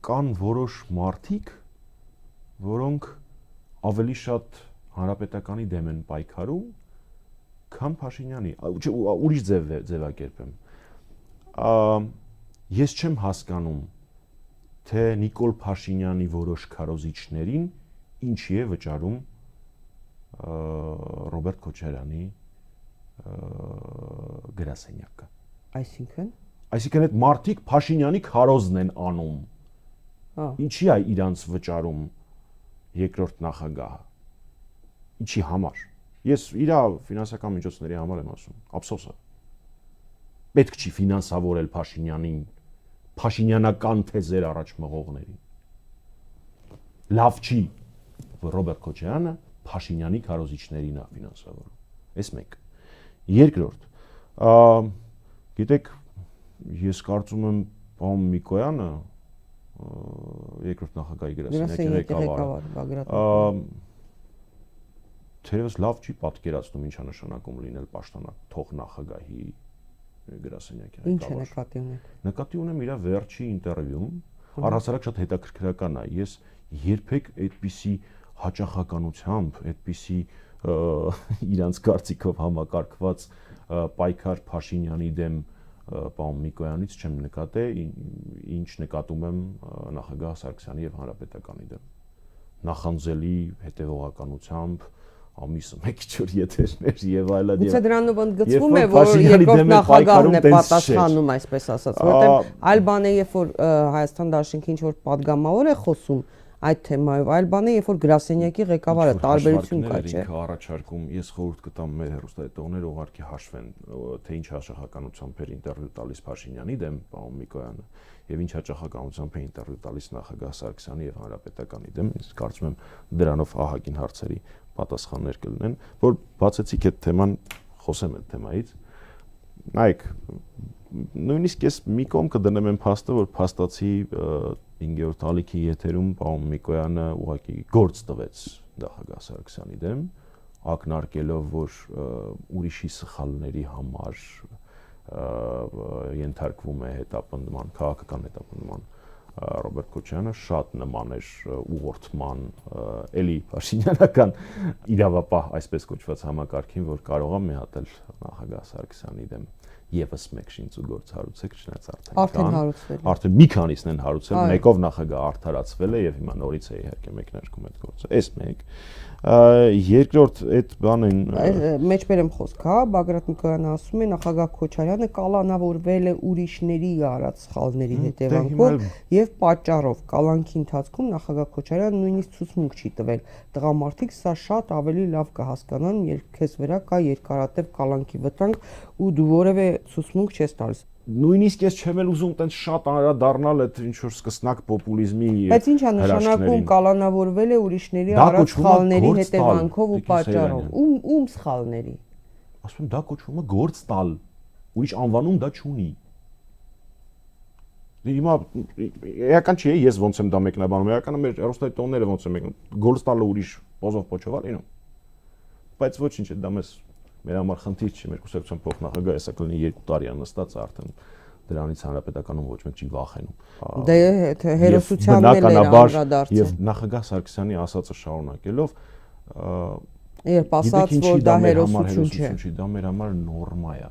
կան որոշ մարդիկ, որոնք ավելի շատ հանրապետականի դեմ են պայքարում, քան Փաշինյանի, ուրիշ ձևակերպեմ։ Ես չեմ հասկանում, թե Նիկոլ Փաշինյանի որոշ քարոզիչներին ինչի է վճարում Ռոբերտ Քոչարյանի գրասենյակը։ Այսինքն այդ մարդիկ Փաշինյանի քարոզն են անում։ Ինչի է իրանց վճարում երկրորդ նախագահը։ Ինչի համար։ Ես իր ֆինանսական միջոցների համար եմ ասում, ափսոսը։ Պետք չի ֆինանսավորել Փաշինյանին, փաշինյանական թեզեր առաջ մղողներին։ Լավ չի, որ Ռոբերտ Քոչարյանը Փաշինյանի քարոզիչներին է ֆինանսավորում։ Այս մեկ։ Երկրորդ, գիտեք, ես կարծում եմ, պարոն Միկոյանը երկրորդ նախագահի գրասենյակի ղեկավարը թերևս լավ չի պատկերացնում ինչա նշանակում լինել պաշտոնյա թող նախագահի գրասենյակի ղեկավար։ Ինչ է նկատի ունեք։ Նկատի ունեմ իր վերջի ինտերվյուն, առհասարակ շատ հետաքրքրական է։ Ես երբեք այդպիսի հաճախականությամբ, այդպիսի իրանց կարծիքով համակարգված պայքար Փաշինյանի դեմ պարոն Միկոյանից չեմ նկատել, ինչ նկատում եմ նախագահ Սարգսյանի եւ Հանրապետականի դեմ։ Նախանձելի հետևողականությամբ ամիսը մեկ ճյուր եթերներ եւ այլն։ Գուցե դրանով ընդգծվում է, որ երկրորդ նախագահն է պատասխանում, այսպես ասած, որտեղ այլ բան է, երբ որ Հայաստան Դաշնքի ինչ որ падգամավոր է խոսում այդ թեմայով, այլ բան է, երբ որ գրասենյակի ղեկավարը տարբերություն կա, չէ՞։ Ինքը առաջարկում, ես խորհուրդ կտամ մեր հեռուստադիտողները ուղղակի հաշվեն, թե ինչ հաշախականությամբ էր ինտերվյու տալիս Փաշինյանի դեմ պարոն Միկոյանը եւ ինչ հաշախականությամբ է ինտերվյու տալիս նախագահ Սարգսյանի եւ Հանրապետականի դեմ։ Ես կարծում եմ դրանով ահագին հարցերի պատասխաններ կլինեն, որ բացեցիք այդ թեման, խոսեմ այդ թեմայից։ Նայեք, նույնիսկ ես մի կողմ կդնեմ այն փաստը, որ փաստացի 5-րդ ալիքի եթերում պարոն Միկոյանը ուղղակի գործ տվեց նախագահ Սարգսյանի դեմ, ակնարկելով, որ ուրիշի սխալների համար ենթարկվում է հետապնդման, քաղաքական հետապնդման Ռոբերտ Քոչարյանը շատ նման էր ուղղորդման էլի Փաշինյանական իրավապահ այսպես կոչված համակարգին, որ կարող է մեղադել նախագահ Սարգսյանի դեմ։ եւս մեկ շինծուգործ հարուցեք, չնայած արդեն հարուցվել է։ Արդեն մի քանիսն են հարուցել, մեկով նախագահ արդարացվել է եւ հիմա նորից է իհարկե մեկնարկում այդ գործը։ Էս մեկ։ Երկրորդ այդ բանն մեջբերեմ խոսք, հա, Բագրատ Նիկոյանը ասում է նախագահ Քոչարյանը կալանավորվել է ուրիշների արած սխալների հետևանքով եւ պատճառով կալանքի ընթացքում նախագահ Քոչարյանը նույնիսկ ցուցմունք չի տվել։ Տղամարդիկ սա շատ ավելի լավ կհասկանան, երբ քեզ վրա կա երկարատև կալանքի վտանգ ու դու որևէ ցուցմունք չես տալիս։ Նույնիսկ ես չեմ էլ ուզում տենց շատ անդրադառնալ այդ ինչ որ սկսնակ պոպուլիզմի Բայց ինչ է նշանակում կալանավորվել է ուրիշների արած սխալների հետևանքով ու պատճառով։ Ում սխալների։ Ասում եմ դա կոչվում է գործ տալ։ Ուրիշ անվանում դա չունի։ Հիմա էական չի, ես ոնց եմ դա մեկնաբանում, էականը մեր հեռուստատիտողները ոնց են մեկնաբանում, գործ տալը ուրիշ պոզով փոչով լինում։ Բայց ոչինչ է, դա մեր համար խնդիր չի, մեր կուսակցության փոխնախագահ հեսա կլինի 2 տարի անստած արդեն դրանից հանրապետականում ոչ մեկ չի վախենում։ Դե հերոսությանն էլ անդրադարձ։ Եվ նախագահ Սարգսյանի ասածը շարունակելով երբ ասաց, որ դա հերոսություն չէ, դա մեր համար նորմա է,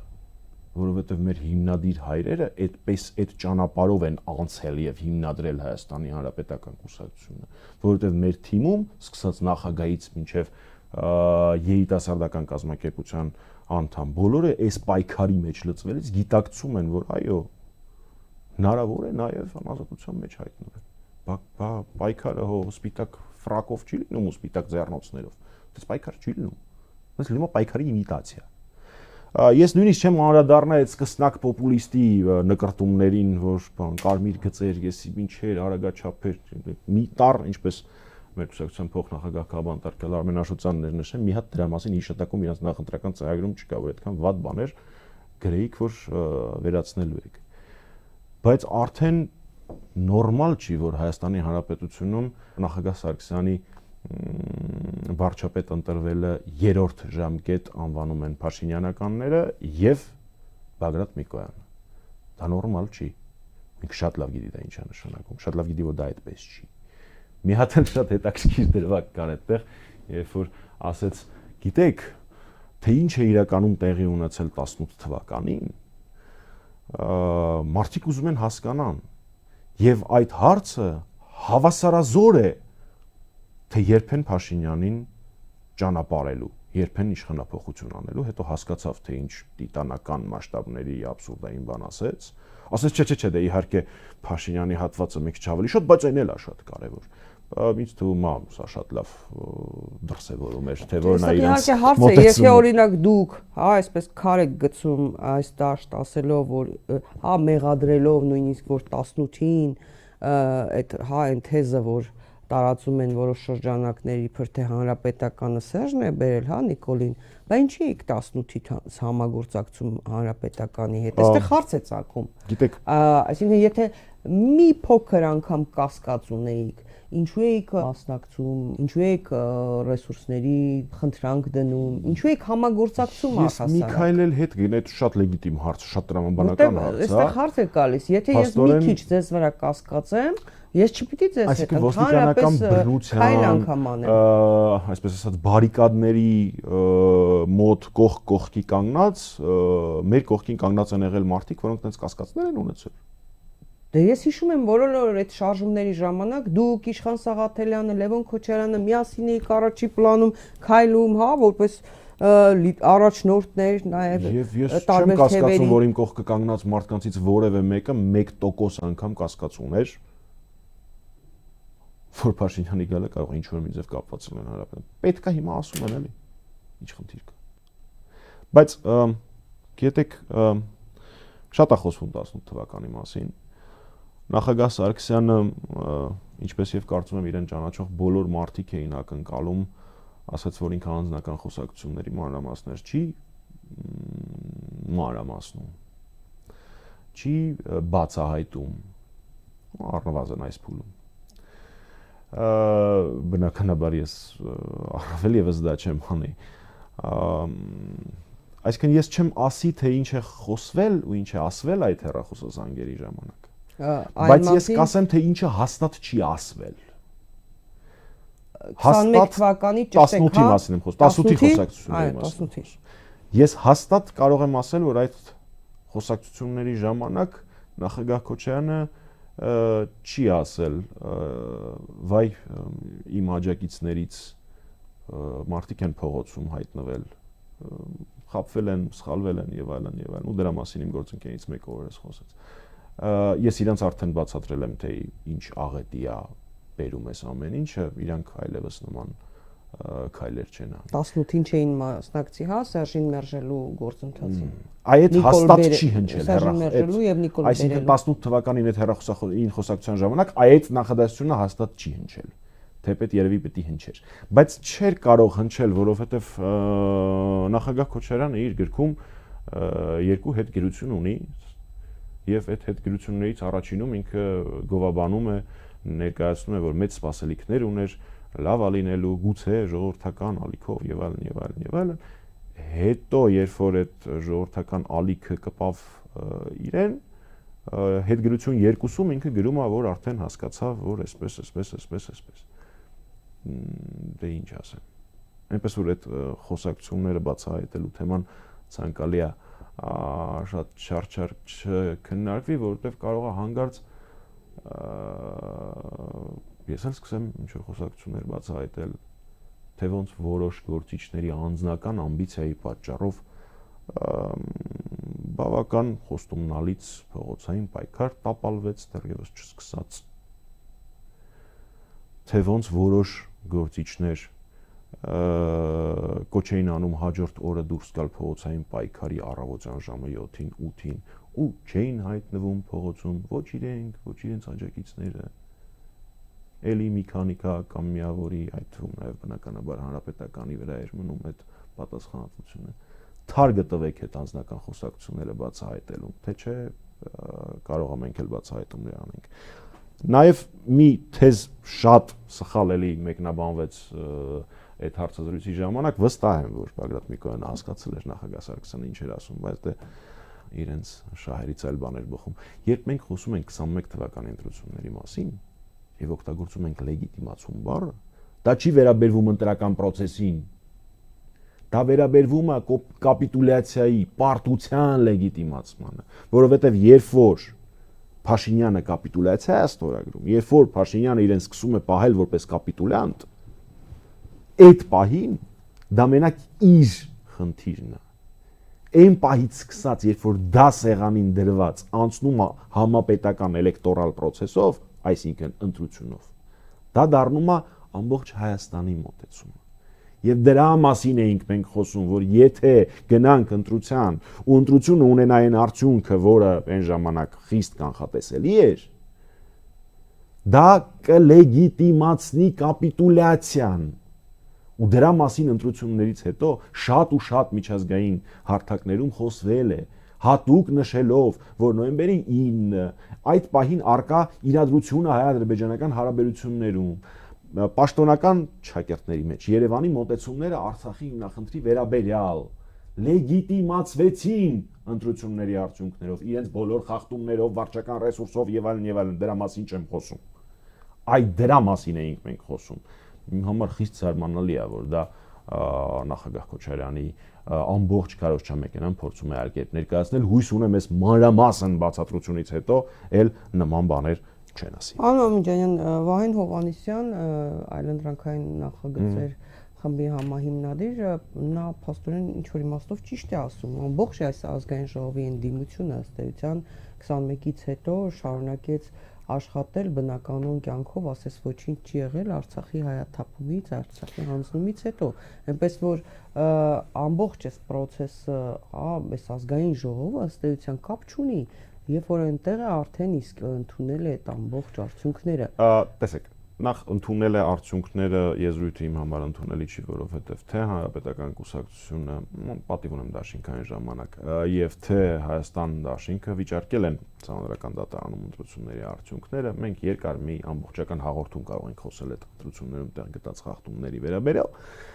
որովհետև մեր հիմնադիր հայրերը այդպես այդ ճանապարհով են անցել եւ հիմնադրել Հայաստանի Հանրապետական կուսակցությունը, որովհետև մեր թիմում սկսած նախագահից մինչև երիտասարդական կազմակերպության անդամ բոլորը այս պայքարի մեջ լծվելից գիտակցում են, որ այո, հնարավոր է նաև անազատության մեջ հայտնվել։ Պայքարը հո սպիտակ ֆրակով չի լինում ու սպիտակ ձեռնոցներով։ Դա պայքար չի լինում։ Դա լինում է պայքարի իմիտացիա։ Ես նույնիսկ չեմ անդրադառնա այդ սկսնակ պոպուլիստի նկարտումներին, որ կարմիր գծեր, եսի ինչեր, արագաչափեր, մի տար, ինչպես մեր կուսակցության փոխնախագահ Քաբանտարկել Արմեն Աշոտյանն էր նշել, մի հատ դրա մասին հիշատակում իրենց նախընտրական ծրագրում չկա, որ այդքան վատ բաներ գրեիք, որ վերացնելու եք։ Բայց արդեն նորմալ չի, որ Հայաստանի Հանրապետությունում նախագահ Սարգսյանի վարչապետ ընտրվելը երրորդ ժամկետ անվանում են Փաշինյանականները եւ Բագրատ Նիկոյանը։ Դա նորմալ չի։ Մենք շատ լավ գիտի դա ինչ է նշանակում, շատ լավ գիտի, որ դա այդպես չի։ Մի հատ էլ շատ հետաքրքիր դրվագ կար այդտեղ, երբ որ ասեց, գիտեք, թե ինչ է իրականում տեղի ունեցել 18 թվականին, մարդիկ ուզում են հասկանան, եւ այդ հարցը հավասարազոր է, թե երբ են Փաշինյանին ճանապարհելու, երբ են իշխանափոխություն անելու, հետո հասկացավ, թե ինչ տիտանական մասշտաբների աբսուրդային բան ասեց, ասեց չէ, դե իհարկե Փաշինյանի հատվածը մի քիչ ավելի շոտ, բայց այն էլ է շատ կարևոր։ Ինձ թվում է սա շատ լավ դրսևորում էր, թե որ նա իրենց մոտեցումը։ Եթե օրինակ դուք, հա, այսպես քար եք գցում այս դաշտ ասելով, որ հա մեղադրելով նույնիսկ որ 18-ին այդ հա այն թեզը, որ տարածում են որոշ շրջանակների իբր թե հանրապետականը Սերժն է բերել, հա Նիկոլին, բայց ինչի եք 18-ի համագործակցում հանրապետականի հետ։ Այստեղ հարց է ծագում։ Գիտեք, այսինքն եթե մի փոքր անգամ կասկած ունեիք, ինչու եք մասնակցում, ինչու եք ռեսուրսների խնդրանք դնում, ինչու եք համագործակցում առհասարակ։ Մի քայլ էլ հետ գնա, այդ շատ լեգիտիմ հարց, շատ տրամաբանական հարց է։ Այստեղ հարց է գալիս, եթե ես մի քիչ ձեզ վրա կասկածեմ, ես չպիտի ձեզ հետ ոստիկանական բռնության, այսպես ասած, բարիկադների մոտ կողքի կանգնած, մեր կողքին կանգնած են եղել մարդիկ, որոնք այնպես կասկածներ են ունեցել։ Դե ես հիշում եմ բոլոր այդ շարժումների ժամանակ դուք Իշխան Սաղաթելյանը, Լևոն Քոչարյանը միասին էիք առաջի պլանում քայլում, հա, որպես առաջնորդներ նաև եւ ես չեմ կասկածում, որ իմ կողքը կանգնած մարդկանցից որևէ մեկը 1% անգամ կասկած ուներ, որ Փաշինյանի գալը կարող է ինչ-որ մի ձև կապված լինել հանրապետական։ Պետք է հիմա ասում են էլի։ Ինչ խնդիր կա։ Բայց գիտեք, շատ է խոսվում 18 թվականի մասին։ Նախագահ Սարգսյանը, ինչպես եւ կարծում եմ իրեն ճանաչող բոլոր մարդիկ էին ակնկալում, ասաց, որ ինքը անձնական խոսակցությունների մանրամասներ չի մանրամասնում, չի բացահայտում, առնվազն այս փուլում։ Բնականաբար ես առավել եւս դա չեմ անի։ Այսինքն ես չեմ ասի, թե ինչ է խոսվել ու ինչ է ասվել այդ հեռախոսազանգերի ժամանակ։ Բայց ես կասեմ, թե ինչը հաստատ չի ասվել։ 21 թվականի ճշտեք, 18-ի մասին եմ խոսում, 18-ի խոսակցությունների մասին։ Ես հաստատ կարող եմ ասել, որ այդ խոսակցությունների ժամանակ նախագահ Քոչարյանը չի ասել վայ իմ աջակիցներից մարդիկ են փողոցում հայտնվել, խաբվել են, սխալվել են եւ այլն, ու դրա մասին իմ գործընկերից մեկը օրս խոսեց։ Ես իրանց արդեն բացատրել եմ, թե ինչ աղետի է բերում այս ամեն ինչը, իրանք այլևս նման քայլեր չեն անում։ 18-ին չէին մասնակցի, հա, Սերժին մերժելու գործընթացին։ Այդ հաստատ չի հնչել Սերժին մերժելու եւ Նիկոլ Այսինքն 18 թվականին այդ հեռախոսակցության ժամանակ այդ նախադասությունը հաստատ չի հնչել, թեպետ երևի պետք է հնչեր, բայց չէր կարող հնչել, որովհետեւ նախագահ Քոչարյանը իր գրքում երկու հետգրություն ունի եւ այդ հետգրություններից առաջինում ինքը գովաբանում է, ներկայացնում է, որ մեծ սպասելիքներ ուներ լավ ալինելու, գուցե ժողովրդական ալիքով եւ այլն, հետո երբ որ այդ ժողովրդական ալիքը կպավ իրեն, հետգրություն երկուսում ինքը գրում է, որ արդեն հասկացավ, որ այսպես։ Դե ինչ ասեմ։ Այնպես որ այդ խոսակցությունները բացահայտելու թեման ցանկալի է շատ չարչար չքննարկվի, որովհետեւ կարող է հանգարց ես էլ սկսեմ ինչ-որ խոսակցություններ բացահայտել, թե ոնց որոշ գործիչների անձնական ամբիցիայի պատճառով բավական խոստումնալից փողոցային պայքար տապալվեց դեռևս չսկսած, թե ոնց որոշ գործիչներ կոչ էին անում հաջորդ օրը դուրս գալ փողոցային պայքարի առավոտյան ժամը 7-ին, 8-ին ու չէին հայտնվում փողոցում ոչ իրենք, ոչ իրենց աջակիցները, էլի մի քանի քաղաքական միավորի, այդ թվում նաև բնականաբար հանրապետականի վրա էր մնում այդ պատասխանատվությունը։ Թարգը տվեք այդ անձնական խոսակցությունները բացահայտելուն, թե չէ կարող է մենք էլ բացահայտումներ անենք։ Նաև մի թեզ շատ սխալ էլի մեկնաբանվեց այդ հարցազրույցի ժամանակ, վստահ եմ, որ Բագրատ Միկոյանը հասկացել էր նախագահ Սարգսյանը ինչ էր ասում, բայց դե իրենց շահերից այլ բաներ բխում։ Երբ մենք խոսում ենք 21 թվականի ընտրությունների մասին եւ օգտագործում ենք լեգիտիմացում բառը, դա չի վերաբերվում ընտրական process-ին։ Դա վերաբերվում է կապիտուլյացիայի, պարտության լեգիտիմացմանը, որովհետեւ երբ որ Փաշինյանը կապիտուլյացիա է ստորագրում, երբ որ Փաշինյանը իրեն սկսում է պահել որպես կապիտուլյանտ, այդ պահին դա մենակ իր խնդիրն է։ Այն պահից սկսած, երբ որ դա սեղանին դրված, անցնում է համապետական էլեկտորալ process-ով, այսինքն ընտրությունով, դա դառնում է ամբողջ Հայաստանի մոտեցումը։ Եվ դրա մասին էինք մենք խոսում, որ եթե գնանք ընտրության ու ընտրությունը ունենային արդյունքը, որը այն ժամանակ խիստ կանխատեսելի էր, դա կլեգիտիմացնի կապիտուլյացիան։ Ու դրա մասին ընտրություններից հետո շատ ու շատ միջազգային հարթակներում խոսվել է, հատուկ նշելով, որ նոյեմբերի 9 այդ պահին արկա իրադրությունը հայ-ադրբեջանական հարաբերություններում, պաշտոնական ճակերտների մեջ Երևանի մոտեցումները Արցախի հիմնախնդրի վերաբերյալ լեգիտիմացվեցին ընտրությունների արդյունքներով, իրենց բոլոր խախտումներով, վարչական ռեսուրսով եւ այլն, դրա մասին չեմ խոսում։ Այդ դրա մասին էինք մենք խոսում։ Իմ համար խիստ զարմանալի է, որ դա նախագահ Քոչարյանի ամբողջ քարոզչամեքենան փորձում է այլ կերպ ներկայացնել, հույս ունեմ այս մանրամասն բացատրությունից հետո էլ նման բաներ չեն ասի։ Պարոն Ամինջանյան, Վահեն Հովհաննիսյան, այլընտրանքային նախագծեր խմբի համահիմնադիր, նա փաստորեն ինչ որ իմաստով ճիշտ է ասում, ամբողջ այս ազգային ժողովի ընդդիմությունը ըստ էության 21-ից հետո շարունակեց աշխատել բնականոն կյանքով, ասես ոչինչ չի եղել Արցախի հայաթափումից, Արցախի հանձնումից հետո, այնպես որ ամբողջ այս process-ը, այս ազգային ժողովը ըստ էության կապ չունի, երբ որ այնտեղ է արդեն իսկ ընդունել է այդ ամբողջ արդյունքները։ Տեսեք, նախ ընդունել է արդյունքները եզրույթը իմ համար ընդունելի չի, որովհետև թե հանրապետական կուսակցությունը պատիվ ունեմ դաշինքային ժամանակ եւ թե Հայաստան դաշինքը վիճարկել են ցանրական դատարանում ընտրությունների արդյունքները, մենք երկար մի ամբողջական հաղորդում կարող ենք խոսել այդ ընտրություններում տեղ գտած խախտումների վերաբերյալ։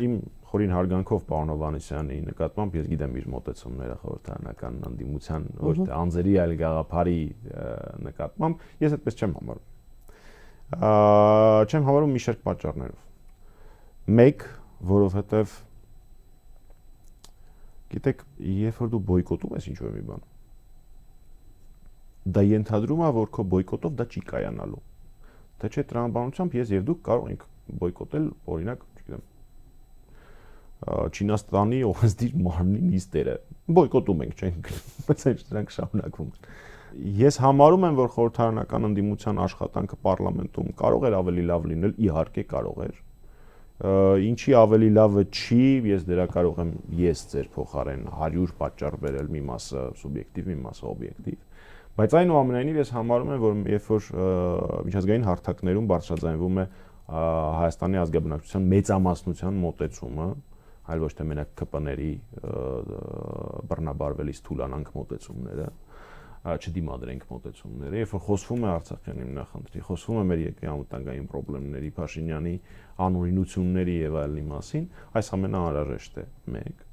Իմ խորին հարգանքով պարոն Հովհաննիսյանի նկատմամբ ես գիտեմ իր մոտեցումները խորհրդարանական ընդդիմության ոչ թե անձերի, այլ գաղափարի նկատմամբ, ես այդպես չեմ համարում։ Չեմ հավարում մի շարք պատճառներով։ Մեկ, որովհետև գիտեք, երբ որ դու բոյկոտում ես ինչ-որ մի բան, դա ենթադրում է, որ քո բոյկոտով դա չի կայանալու։ Թե չէ տրամաբանությամբ ես եւ դուք կարող ենք բոյկոտել, օրինակ, չգիտեմ, Չինաստանի օրենսդիր մարմնի նիստերը։ Բոյկոտում ենք, չենք, բայց այն դրանք շարունակվում են։ Ես համարում եմ, որ խորհրդարանական ընդդիմության աշխատանքը պարլամենտում կարող էր ավելի լավ լինել, իհարկե կարող էր։ Ինչի ավելի լավը չի, ես դրա կարող եմ ձեր փոխարեն 100 պատճառ բերել, մի մասը սուբյեկտիվ, մի մասը օբյեկտիվ, բայց այնուամենայնիվ ես համարում եմ, որ երբ որ միջազգային հարթակներում բարձրաձայնվում է Հայաստանի ազգաբնակչության մեծամասնության մոտեցումը, այլ ոչ թե մենակ ԿՊ-ների բռնաբարվելիս թուլանանք մոտեցումները, չդիմադրենք մոտեցումները, երբ որ խոսվում է Արցախյան հիմնախնդրի, խոսվում է մեր երկրի անվտանգային խնդիրների, Փաշինյանի անօրինությունների եւ այլնի մասին, այս ամենը անհրաժեշտ է, 1.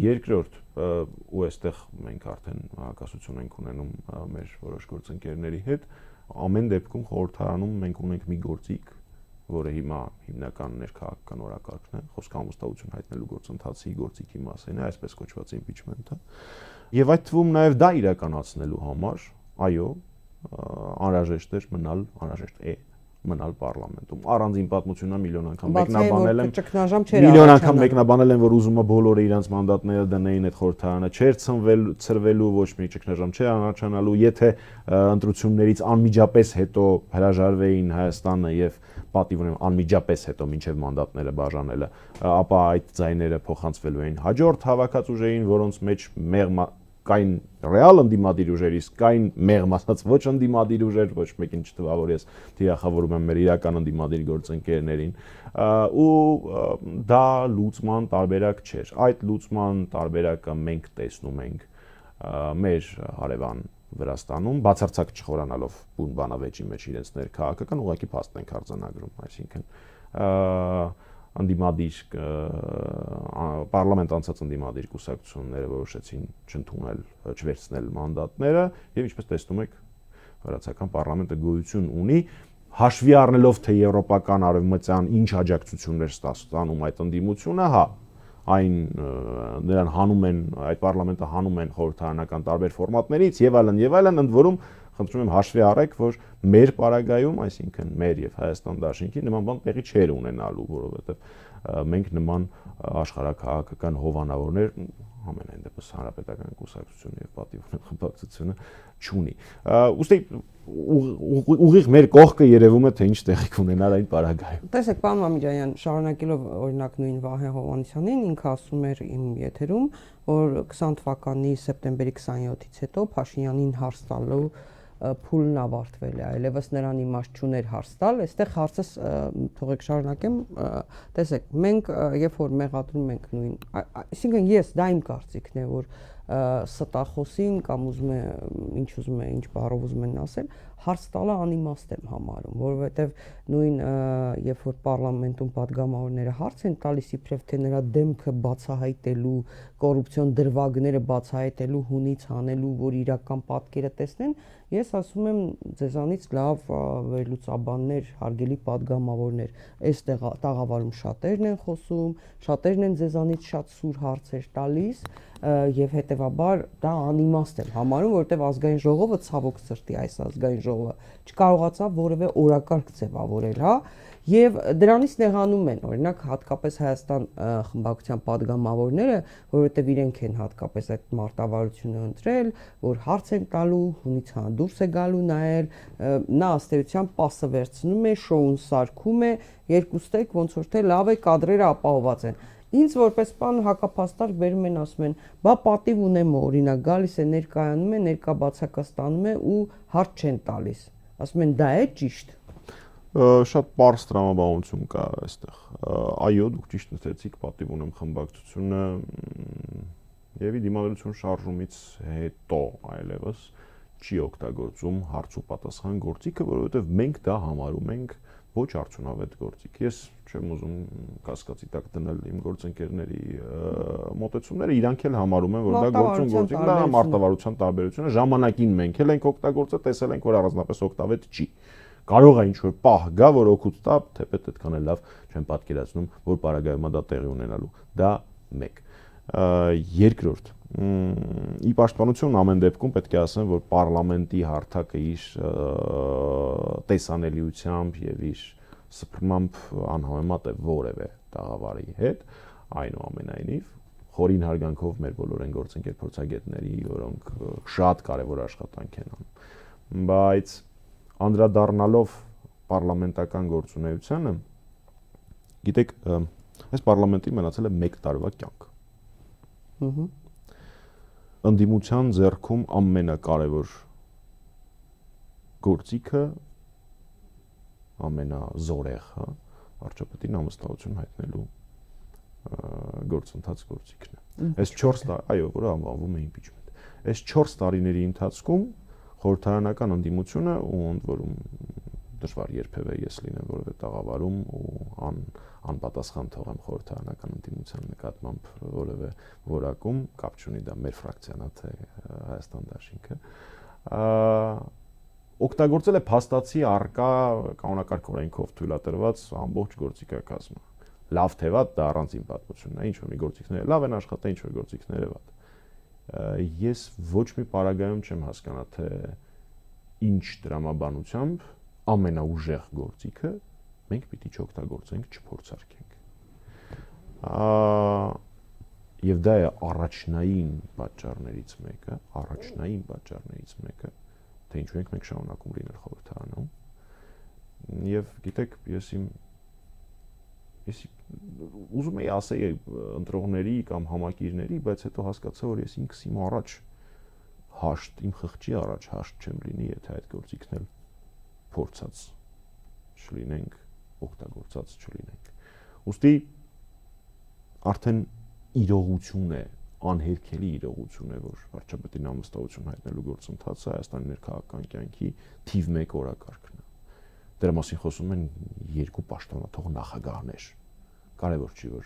Երկրորդ, ու այստեղ մենք արդեն հակասություն ենք ունենում մեր որոշ գործընկերների հետ, ամեն դեպքում խորհրդարանում մենք ունենք մի գործիք, որը հիմա հիմնական ներքաղաքական օրակարգն է, խոսքը անվստահություն հայտնելու գործընթացի գործիքի մասին է, այսպես կոչված impeachment-ը։ Եվ այդ թվում նաև դա իրականացնելու համար, այո, անհրաժեշտ է մնալ պարլամենտում։ Առանձին պատմությունն է միլիոն անգամ մեկնաբանել եմ, որ ուզում է բոլորը իրենց մանդատները դնեին այդ խորհրդարանը, չէր ցրվելու, ոչ մի ճգնաժամ չէր առաջանալու, եթե ընտրություններից անմիջապես հետո հրաժարվեին Հայաստանը եւ պատիվ ունեմ անմիջապես հետո մինչև մանդատները բաժանելը, ապա այդ ձայները փոխանցվելու էին հաջորդ հավաքած ուժերին, որոնց մեջ մեղմ կային ռեալ ընդդիմադիր ուժեր, իսկ կային մեղմ ասած ոչ ընդդիմադիր ուժեր, ոչ մեկին չթվա, որ ես թիրախավորում եմ մեր իրական ընդդիմադիր գործընկերներին, ու դա լուծման տարբերակ չէր։ Այդ լուծման տարբերակը մենք տեսնում ենք մեր հարևան Վրաստանում, բացարձակ չխորանալով բուն բանավեճի մեջ իրենց ներքաղաքական ուղղակի փաստ ենք արձանագրում, այսինքն ընդդիմադիր պարլամենտ անցած ընդդիմադիր կուսակցությունները որոշեցին չընդունել, չվերցնել մանդատները եւ ինչպես տեսնում եք վրացական պարլամենտը գոյություն ունի հաշվի առնելով թե եվրոպական արևմտյան ինչ աջակցություններ ստանում այդ ընդդիմությունը, հա այն նրան հանում են այդ պարլամենտը հանում են խորհրդարանական տարբեր ֆորմատներից եւ այլն ընդ որում խնդրում եմ հաշվի առեք, որ մեր պարագայում, այսինքն մեր եւ Հայաստան դաշինքի նման բան տեղի չէր ունենալու, որովհետեւ մենք նման աշխարհակաղակական հովանավորներ ամենայն դեպս հանրապետական կուսակցությունը եւ պատիվ խմբակցությունը չունի։ Ուստի ուղիղ մեր կողքը երևում է թե ինչ տեղի կունենար այն պարագայում։ Տեսեք, պարոն Մամիրյան, շարունակելով օրինակ նույն Վահե Հովհաննիսյանին, ինքը ասում էր իմ եթերում, որ 20 թվականի սեպտեմբերի 27-ից հետո Փաշինյանին հարց տալու փուլն ավարտվել է, այլևս նրան իմաստ չուներ հարց տալ, այստեղ հարցս թողեք շարունակեմ, տեսեք, մենք երբ որ մեղադրում ենք նույն, այսինքն ես դա իմ կարծիքն է, որ ստախոսին կամ ինչ ուզում է, ինչ բառով ուզում են ասել, հարց տալը անիմաստ եմ համարում, որովհետև նույն երբ որ պարլամենտում падգամավորները հարց են տալիս իբրև թե նրա դեմքը բացահայտելու, կոռուպցիոն դրվագները բացահայտելու, հունից հանելու, որ իրական պատկերը տեսնեն, ես ասում եմ ձեզանից լավ վերլուծաբաններ, հարգելի падգամավորներ, այս տաղավարում շատերն են խոսում, շատերն են ձեզանից շատ սուր հարցեր տալիս եւ հետեւաբար դա անիմաստ եմ համարում, որովհետեւ ազգային ժողովը ցավոք սրտի այս ազգային ժողովը չկարողացավ որևէ օրակարգ ձևավորել, հա, եւ դրանից նեղանում են, օրինակ հատկապես Հայաստան խմբակցության падգամավորները, որովհետեւ իրենք են հատկապես այդ մարտավարությունը ընտրել, որ հարց են տալու, հունից հան դուրս է գալու նայել, նա ըստեյության պասը վերցնում է, շոուն սարքում է, երկուստեք ոնց որ թե լավ է կադրերը ապահոված են։ Ինձ որպես բան հակափաստարկ բերում են ասում են, բա պատիվ ունեմ օրինակ գալիս է ներկայանում է, ներկա բացակայանում է ու հարց չեն տալիս։ Ասում են դա է ճիշտ։ Շատ պարզ տրամաբանություն կա այստեղ։ Այո, դուք ճիշտ նշեցիք, պատիվ ունեմ խմբակցությունը եւ դիմադրություն շարժումից հետո այլևս չի օգտագործում հարց ու պատասխան գործիքը, որովհետեւ մենք դա համարում ենք ոչ արդյունավետ գործիք։ Ես չեմ ուզում կասկածի տակ դնել իմ գործընկերների մոտեցումները, իրանք էլ համարում են, որ դա գործիք, դա մարտավարության տարբերությունը, ժամանակին մենք էլ ենք օգտագործել, տեսել ենք, որ առանձնապես օգտավետ չի։ Կարող է ինչ-որ պահ գա, որ օգուտ տա, թեպետ այդքան էլ լավ չեմ պատկերացնում, որ պարագայում դա տեղի ունենալու։ Դա մեկ։ Երկրորդ ի պաշտպանություն ամեն դեպքում պետք է ասեմ, որ պարլամենտի հարթակը իր տեսանելիությամբ եւ իր սփռմամբ անհամեմատ է որևէ տաղավարի հետ, այնուամենայնիվ խորին հարգանքով մեր բոլոր այն գործընկեր փորձագետների, որոնք շատ կարևոր աշխատանք են անում, բայց անդրադառնալով պարլամենտական գործունեությանը, գիտեք, այս պարլամենտի մնացել է 1 տարվա կյանք։ Ընդդիմության ձեռքում ամենակարևոր գործիքը, ամենազորեղը վարչապետին ամստահություն հայտնելու գործընթաց գործիքն է։ Այս 4 տարի, այո, որը անվանվում է impeachment։ Այս 4 տարիների ընթացքում խորհրդարանական ընդդիմությունը ու ընդ որում դժվար երբևէ ես լինեմ որևէ տաղավարում ու անպատասխան թողեմ խորհրդարանական ընդդիմության նկատմամբ որևէ որակում, կապ չունի դա մեր ֆրակցիան է, թե Հայաստան դաշինքը, օգտագործել է փաստացի արկա կանոնակարգ օրենքով թույլատրված ամբողջ գործիքակազմը։ Լավ թե վատ դա առանձին պատմություն է, ինչ որ մի գործիքները լավ են աշխատել, ինչ որ գործիքները վատ։ Ես ոչ մի պարագայում չեմ հասկանա, թե ինչ դրամաբանությամբ ամենաուժեղ գործիքը մենք պիտի չօգտագործենք, չփորձարկենք։ Եվ դա է առաջնային պատճառներից մեկը, թե ինչու ենք մենք շարունակում լինել խորհրդարանում։ Եվ գիտեք, ես ուզում եի ասեի ընտրողների կամ համակիրների, բայց հետո հասկացա, որ ես ինքս իմ առաջ հաշտ, իմ խղճի առաջ հաշտ չեմ լինի, եթե այդ գործիքն էլ փորձած չլինենք, օգտագործած չլինենք։ Ուստի արդեն իրողություն է, անհերքելի իրողություն է, որ վարչապետին ամստահություն հայտնելու գործընթացը Հայաստանի ներքաղաքական կյանքի թիվ 1 օրակարգն է։ Դրա մասին խոսում են 2 պաշտոնաթող նախագահներ։ Կարևոր չի, որ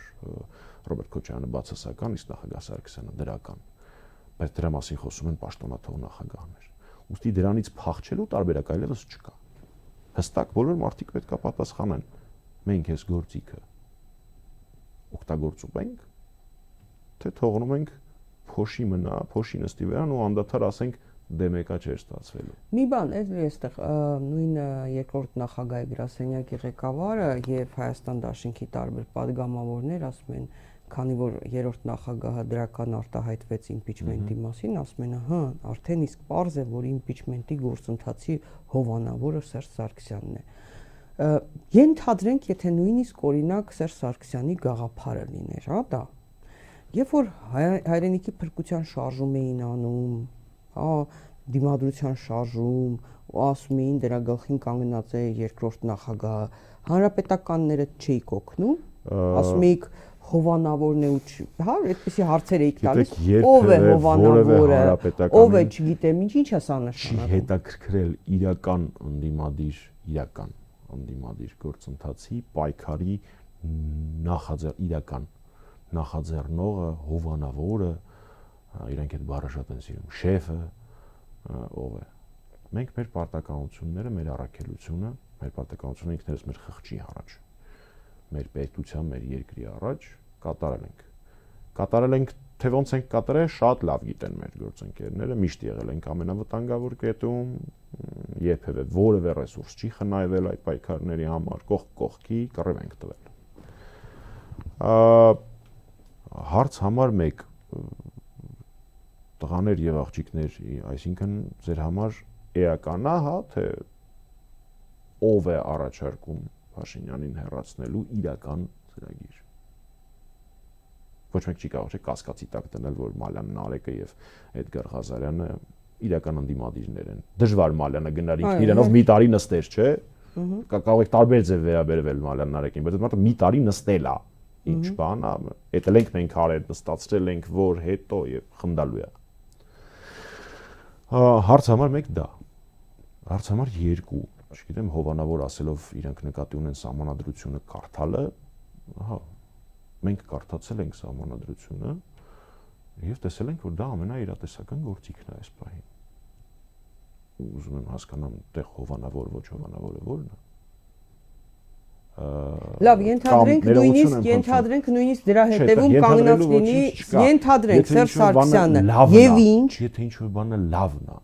Ռոբերտ Քոչարյանը բացասական, իսկ նախագահ Սարգսյանը դրական, բայց դրա մասին խոսում են պաշտոնաթող նախագահներ։ Ուստի դրանից փախչելու տարբերակ այլևս չկա։ Հստակ բոլոր մարդիկ պետք է պատասխանեն։ Մենք այս գործիքը օգտագործում ենք, թե թողնում ենք փոշի մնա, փոշի նստի վրան ու անդադար ասենք դե մեկա չէր ստացվելու։ Մի բան, այստեղ նույն երկրորդ նախագահի գրասենյակի ղեկավարը եւ Հայաստան դաշինքի տարբեր падգամավորներ ասում են, քանի որ երրորդ նախագահը դրական արտահայտվեց իմպիչմենտի մասին, ասում են, արդեն իսկ պարզ է, որ իմպիչմենտի գործընթացի հովանավորը Սերժ Սարգսյանն է։ Ենթադրենք, եթե նույնիսկ օրինակ Սերժ Սարգսյանի գաղափարը լիներ, դա։ Երբ որ հայրենիքի փրկության շարժում էին անում, դիմադրության շարժում, ու ասում էին դրա գլխին կանգնած է երկրորդ նախագահը, հանրապետականները չէիք օգնում, ասում էիք հովանավորն է ու այդպիսի հարցեր էիք տալիս, ով է հովանավորը, ով է, չգիտեմ, ինչ է սա նշանակում։ Չի հետաքրքրել իրական ընդդիմադիր գործընթացի պայքարի իրական նախաձեռնողը, հովանավորը, իրանք այդ բառը շատ են սիրում, շեֆը, ով է։ Մենք մեր պարտականությունները, մեր առաքելությունը, մեր պարտականությունը ինքներս մեր խղճի առաջ, մեր պետության, մեր երկրի առաջ կատարել ենք, թե ոնց ենք կատարել, շատ լավ գիտեն մեր գործընկերները, միշտ եղել ենք ամենավտանգավոր կետում, երբևէ որևէ ռեսուրս չի խնայվել այդ պայքարների համար, կողք կողքի կռիվ ենք տվել։ Հարց համար 1 տղաներ եւ աղջիկներ, այսինքն ձեր համար էական է, թե ով է առաջարկում Փաշինյանին հեռացնելու իրական ծրագիր։ Ոչ մեկ չի կարող կասկածի տակ դնել, որ Մալյանն Արեկը եւ Էդգար Ղազարյանը իրական ընդդիմադիրներ են։ Դժվար Մալյանը գնար ինքն իրանով մի տարի նստեր, չէ՞։ Կարող եք տարբեր ձև վերաբերվել Մալյանն Արեկին, բայց այդ մարդը մի տարի նստել է։ Ինչ բան է, էտել ենք մենք արել, նստացրել ենք, որ հետո եւ խնդալու է։ Հարց համար 1 դա։ Հարց համար 2, չգիտեմ, հովանավոր ասելով իրանք նկատի ունեն սահմանադրությունը կարդալը, մենք կարդացել ենք սահմանադրությունը եւ տեսել ենք, որ դա ամենաիրատեսական գործիքն է այս պահին։ Ուզում եմ հասկանամ, տեղ հովանավոր, ոչ հովանավորը որն է։ Լավ, ենթադրենք նույնիսկ դրա հետևում կանգնած լինի, ենթադրենք Սերժ Սարգսյանը, եւ ինչ, եթե ինչ-որ բանը լավն է,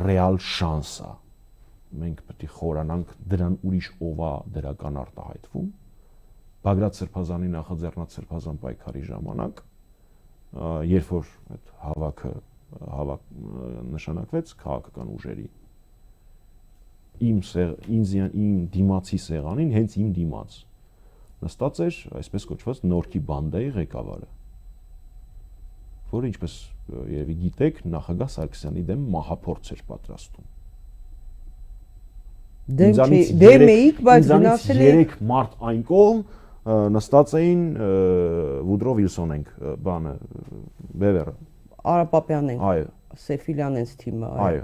ռեալ շանս է, մենք պետք է խորանանք դրան ուրիշ ով է դրական արտահայտվում, Բագրատ Սրբազանի նախաձեռնած Սրբազան պայքարի ժամանակ, երբ որ այդ հավաքը նշանակվեց քաղաքական ուժերի իմ դիմացի սեղանին, հենց իմ դիմաց նստած էր այսպես կոչված Նորքի բանդայի ղեկավարը, որը ինչպես երևի գիտեք, նախագահ Սարգսյանի դեմ մահափորձ էր պատրաստում։ Դեմ էիք, բայց գնացել եք 3 մարդ այն կողմ նստած էին Վուդրո Վիլսոնենք, բանը Բևերը, Արա Պապյանենք, այո, Սեֆիլյանենց թիմը, այո,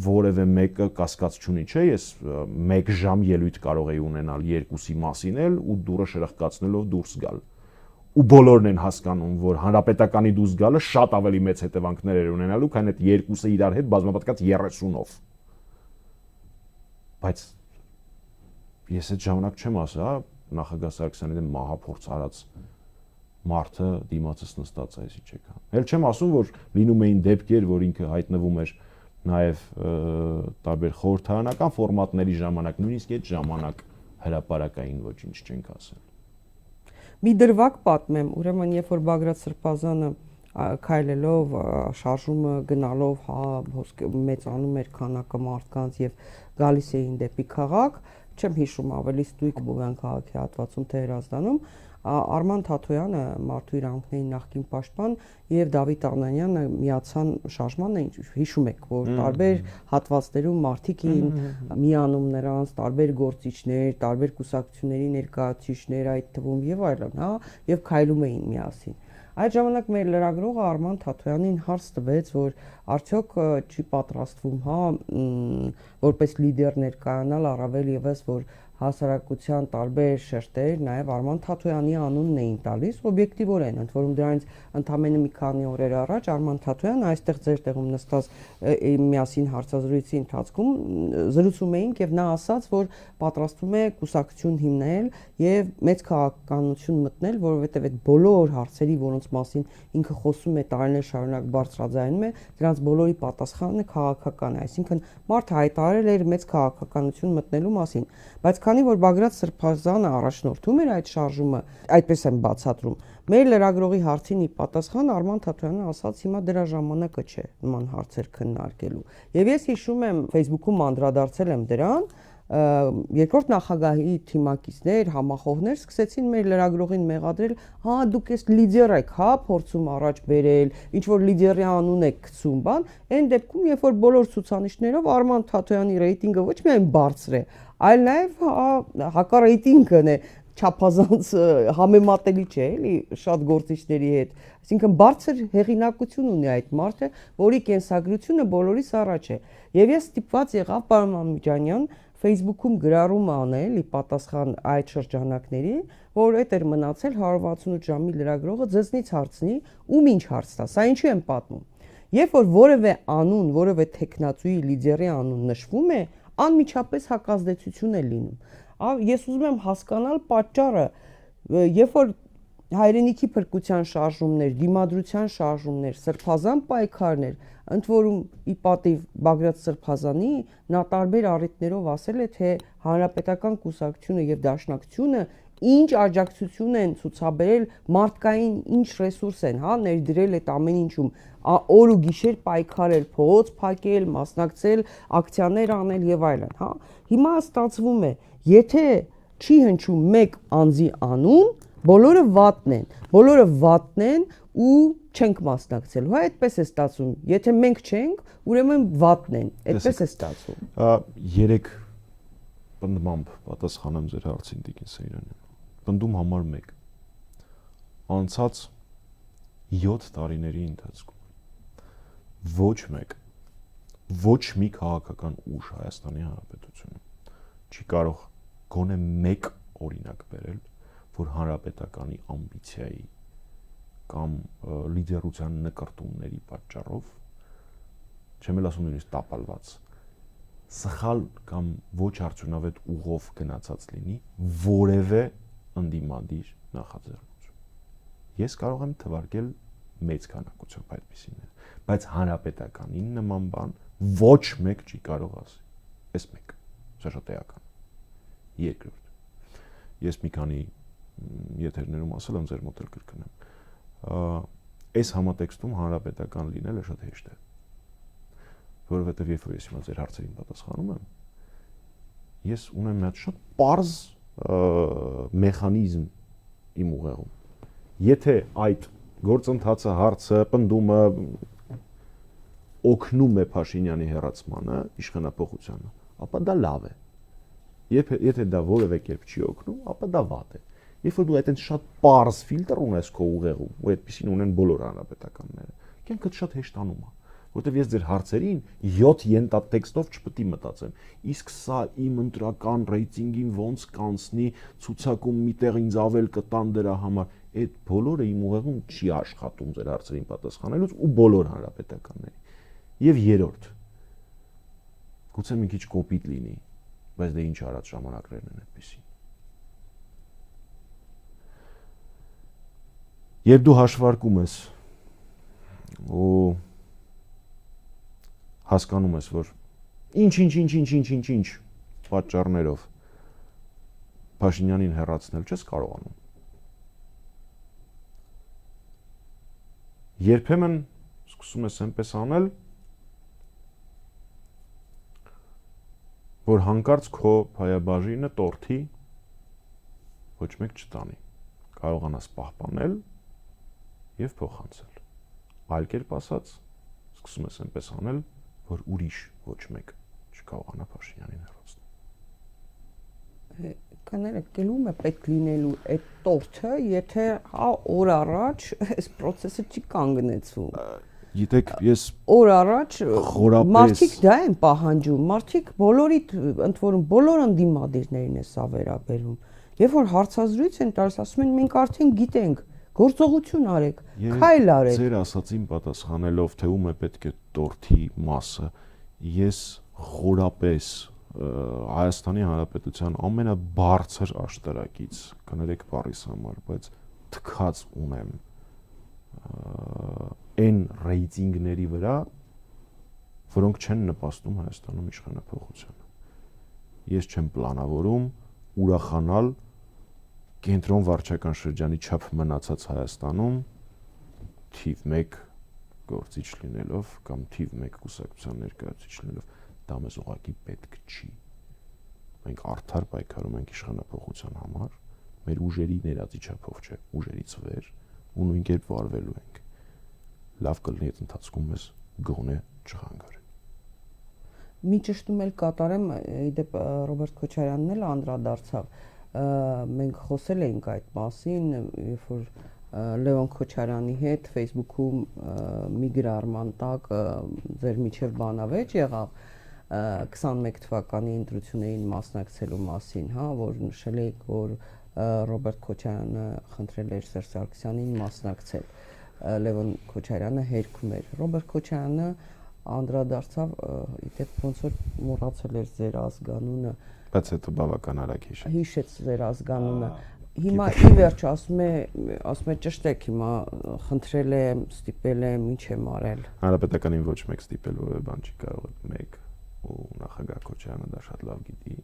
որևէ մեկը կասկած չունի, չէ, ես 1 ժամ ելույթ կարող էի ունենալ երկուսի մասին էլ ու դուրը շրխկացնելով դուրս գալ։ Ու բոլորն են հասկանում, որ հանրապետականի դուրս գալը շատ ավելի մեծ հետևանքներ էր ունենալու, քան այդ երկուսը իրար հետ բազմապատկած 30-ով։ Բայց ես այդ ժամանակ չեմ ասա, նախագահ Սարգսյանի դեմ մահափորձ արած մարդը դիմացս նստած այսի չեկա։ Էլ չեմ ասում, որ լինում էին դեպքեր, որ ինքը հայտնվում էր նաև տարբեր խորհրդարանական ֆորմատների ժամանակ, նույնիսկ այդ ժամանակ հրապարակային ոչինչ չենք ասել։ Մի դրվագ պատմեմ, ուրեմն երբ որ Բագրատ Սրբազանը քայլելով, շարժումը գնալով, մեծանում էր քանակը մարդկանց եւ գալիս էին դեպի քաղաք, չեմ հիշում ավելի ստույգ Բուգան քաղաքի հատվածում թե Հրազդանում, Արման Թաթոյանը, Մարդու իրավունքների նախկին պաշտպան եւ Դավիթ Անանյանը միացան շարժմանը, հիշում եք, որ տարբեր հատվածներում մարդիկ էին միանում նրանց, տարբեր գործիչներ, տարբեր կուսակցությունների ներկայացուցիչներ, այդ թվում եւ այլն, հա, եւ քայլում էին միասին։ Այդ ժամանակ մեր լրագրողը Արման Թաթոյանին հարց տվեց, որ արդյոք չի պատրաստվում, հա, որպես լիդեր ներկայանալ, առավել եւս որ հասարակության տարբեր շերտեր նաև Արման Թաթոյանի անունն էին տալիս, օբյեկտիվորեն, ընդ որում դրանից ընդամենը մի քանի օրեր առաջ Արման Թաթոյանը այստեղ ձեր տեղում նստած միասին հարցազրույցի ընթացքում զրուցում էինք եւ նա ասաց, որ պատրաստվում է կուսակցություն հիմնել եւ մեծ քաղաքականություն մտնել, որովհետեւ այդ բոլոր հարցերի, որոնց մասին ինքը խոսում է տարիներ շարունակ բարձրաձայնում է, դրանց բոլորի պատասխանը քաղաքական է, այսինքն մարդը հայտարարել էր մեծ քաղաքականություն մտնելու մասին, բայց քանի որ Բագրատ Սրբազանը առաջնորդում էր այդ շարժումը, այդպես եմ բացատրում, մեր լրագրողի հարցին ի պատասխան Արման Թաթոյանը ասաց, հիմա դրա ժամանակը չէ նման հարցեր քննարկելու։ Եվ ես հիշում եմ Facebook-ում անդրադարձել եմ դրան, երկրորդ նախագահի թիմակիցներ, համախոհներ սկսեցին մեր լրագրողին մեղադրել, հա դուք էս լիդեր եք, հա, փորձում առաջ բերել, ինչ որ լիդերի անուն եք գցում, բան, այն դեպքում, երբ որ բոլոր ցուցանիշներով Արման Թաթոյանի ռեյտինգը ոչ միայն բարձր է, այլ նաև հակառեյտինգն է, չափազանց համեմատելի չէ, էլի, շատ գործիչների հետ։ Այսինքն բարձր հեղինակություն ունի այդ մարդը, որի կենսագրությունը բոլորիս առաջ է։ Եվ ես ստիպված եղավ պարոն Մամիջանյան Facebook-ում գրառում անել ի պատասխան այդ շրջանակների, որ այդ էր մնացել 168 ժամի լրագրողը ձեզնից հարցնի, ում ինչ հարց տա, սա ինչու եմ պատմում։ Երբ որ որևէ անուն, որևէ տեխնացուի լիդերի անուն նշվում է, անմիջապես հակազդեցություն է լինում։ Ես ուզում եմ հասկանալ պատճառը, երբ որ հայրենիքի փրկության շարժումներ, դիմադրության շարժումներ, սրբազան պայքարներ, ընդ որում ի պատիվ Բագրատ Սրբազանի, նա տարբեր առիթներով ասել է, թե հանրապետական կուսակցությունը եւ դաշնակցությունը ինչ աջակցություն են ցուցաբերել, մարդկային ինչ ռեսուրս են, հա, ներդրել այդ ամեն ինչում, օր ու գիշեր պայքարել, փողոց փակել, մասնակցել, ակցիաներ անել եւ այլն, հա։ Հիմա ստացվում է, եթե չի հնչում մեկ անձի անուն, բոլորը վատն են ու չենք մասնակցելու, հա, այդպես է ստացվում։ Եթե մենք չենք, ուրեմն վատն են, այդպես է ստացվում։ 3 պնդմամբ պատասխանեմ ձեր հարցին, Տիկին Սեյրանյան։ Պնդում համար 1։ Անցած 7 տարիների ընթացքում ոչ մեկ, ոչ մի քաղաքական ուժ Հայաստանի Հանրապետությունում չի կարող գոնե մեկ օրինակ բերել, որ հանրապետականի ամբիցիայի կամ լիդերության նկրտումների պատճառով, չեմ էլ ասում նույնիսկ տապալված, սխալ կամ ոչ արդյունավետ ուղով գնացած լինի որևէ ընդդիմադիր նախաձեռնություն։ Ես կարող եմ թվարկել մեծ քանակությամբ այդպիսիներ, բայց հանրապետականին նման բան ոչ մեկ չի կարող ասի։ Էս մեկ, սա շատ էական։ Երկրորդ, ես մի քանի եթերներում ասել եմ, ձեր մոտ էլ կրկնեմ։ Այս համատեքստում հանրապետական լինելը շատ հեշտ է, որովհետև երբ որ ես հիմա ձեր հարցերին պատասխանում եմ, ես ունեմ մի հատ շատ պարզ մեխանիզմ իմ ուղեղում։ Եթե այդ գործընթացը, հարցը, պնդումը օգնում է Փաշինյանի հեռացմանը, իշխանափոխությանը, ապա դա լավ է։ Եթե դա որևէ կերպ չի օգնում, ապա դա վատ է։ Երբ որ դու այդպես շատ պարզ ֆիլտր ունես քո ուղեղում, ու այդպեսին ունեն բոլոր հանրապետականները, կյանքդ շատ հեշտանում է, որովհետև ես ձեր հարցերին 7 յենտատեքստով չպետք է մտածեմ։ Իսկ սա իմ ընտրական ռեյտինգին ոնց կանցնի, ցուցակում միտեղ ինձ ավել կտան դրա համար, այդ բոլորը իմ ուղեղում չի աշխատում ձեր հարցերին պատասխանելուց ու բոլոր հանրապետականների։ Եվ երրորդ, գուցե մի քիչ կոպիտ լինի, բայց դե ինչ արած ժամանակներն են այդպիսին։ Երբ դու հաշվարկում ես ու հասկանում ես, որ ինչ պատճառներով Փաշինյանին հեռացնել չես կարողանում։ Երբեմն սկսում ես այնպես անել, որ հանկարծ քո փայաբաժինը տորթի ոչ մեկ չտանի։ Կարողանաս պահպանել եւ փոխանցել։ Այլ կերպ ասած, սկսում ես այնպես անել, որ ուրիշ ոչ մեկ չկարողանա Փաշինյանին հեռացնել։ Կներեկելում է պետք լինելու այդ տորթը, եթե օր առաջ այս process-ը չի կանգնեցվում։ Գիտեք, ես օր առաջ խորապես մարդիկ դա են պահանջում, մարդիկ բոլորիդ ընդ որում բոլոր ընդդիմադիրներին է սա վերաբերում։ Երբ որ հարցազրույց են տալիս, ասում են մենք արդեն գիտենք, գործողություն արեք, քայլ արեք։ Ձեր ասացին պատասխանելով, թե ում է պետք է տորթի մասը, ես խորապես Հայաստանի Հանրապետության ամենաբարձր աշտարակից, կներեք բառիս համար, բայց թքած ունեմ այն ռեյտինգների վրա, որոնք չեն նպաստում Հայաստանում իշխանափոխությանը։ Ես չեմ պլանավորում ուրախանալ կենտրոն վարչական շրջանի չափ մնացած Հայաստանում թիվ 1 գործիչ լինելով կամ թիվ 1 կուսակցության ներկայացուցիչ լինելով, դա մեզ ուղղակի պետք չի։ Մենք արդար պայքարում ենք իշխանափոխության համար, մեր ուժերի ներածի չափով չէ, ուժերից վեր ու նույն կերպ վարվելու ենք։ Լավ կլինի այդ ընթացքում մեզ գոնե չխանգարեն։ Մի ճշտում էլ կատարեմ, իդեպ Ռոբերտ Քոչարյանն էլ անդրադարձավ։ Մենք խոսել էինք այդ մասին, երբ որ Լևոն Քոչարյանի հետ Facebook-ում մի գրառման տակ ձեր միջև բանավեճ եղավ 21 թվականի ընտրություններին մասնակցելու մասին, հա, որ նշել եք, որ Ռոբերտ Քոչարյանը խնդրել էր Սերժ Սարգսյանին մասնակցել։ Լևոն Քոչարյանը հերքում էր։ Ռոբերտ Քոչարյանը անդրադարձավ, իդեպ ոնց որ մոռացել էր ձեր ազգանունը, բայց հետո բավական արագ հիշեց ձեր ազգանունը։ Հիմա ի վերջ ասում է ճշտեք, հիմա խնդրել եմ, ստիպել եմ, ինչ եմ արել։ Հանրապետականին ոչ մեկ ստիպել որևէ բան չի կարող մեկ ու նախագահ Քոչարյանը դա շատ լավ գիտի։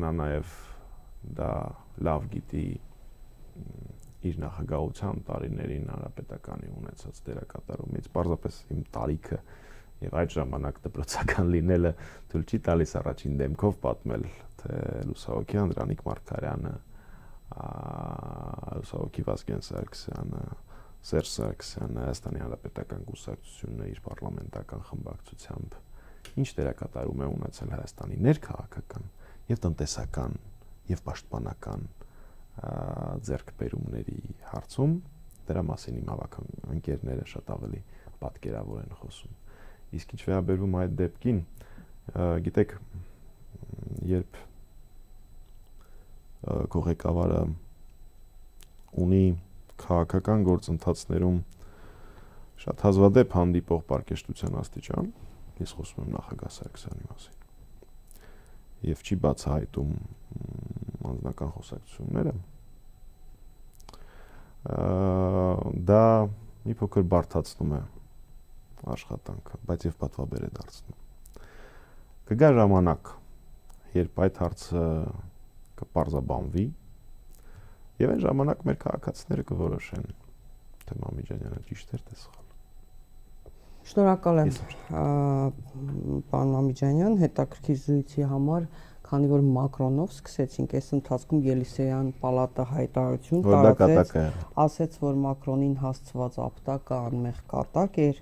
Նա նաև դա լավ գիտի իր նախագահության տարիներին հանրապետականի ունեցած դերակատարումից, պարզապես իմ տարիքը եւ այդ ժամանակ դպրոցական լինելը թույլ չի տալիս առաջին դեմքով պատմել, թե Լուսահոգի Անդրանիկ Մարգարյանը, Լուսահոգի Վազգեն Սարգսյանը, Սերժ Սարգսյանը, Հայաստանի Հանրապետական կուսակցությունը իր պարլամենտական խմբակցությամբ ինչ դերակատարում է ունեցել Հայաստանի ներքաղաքական եւ տնտեսական եւ պաշտպանական ձեռքբերումների հարցում, դրա մասին իմ հավաքական ընկերները շատ ավելի պատկերավոր են խոսում։ Իսկ ինչ վերաբերում այդ դեպքին, գիտեք, երբ քո ղեկավարը ունի քաղաքական գործընթացներում շատ հազվադեպ հանդիպող պարկեշտության աստիճան, Ես խոսում եմ նախագահ Սարգսյանի մասին։ Եվ չի բացահայտում անձնական խոսակցությունները։ Դա մի փոքր բարդացնում է աշխատանքը, բայց եւ պատվաբեր է դարձնում։ Կգա ժամանակ, երբ այդ հարցը կպարզաբանվի, եւ այն ժամանակ մեր քաղաքացիները կորոշեն, թե Մամիջանյանը ճիշտ էր, թե սխալ։ Շնորհակալ եմ, պարոն Մամիջանյան, հետաքրքիր զրույցի համար, քանի որ Մակրոնով սկսեցինք, այս ընթացքում Ելիսեյան պալատը հայտարարություն տարածեց, ասաց, որ Մակրոնին հասցված ապտակը անմեղ կատակ էր,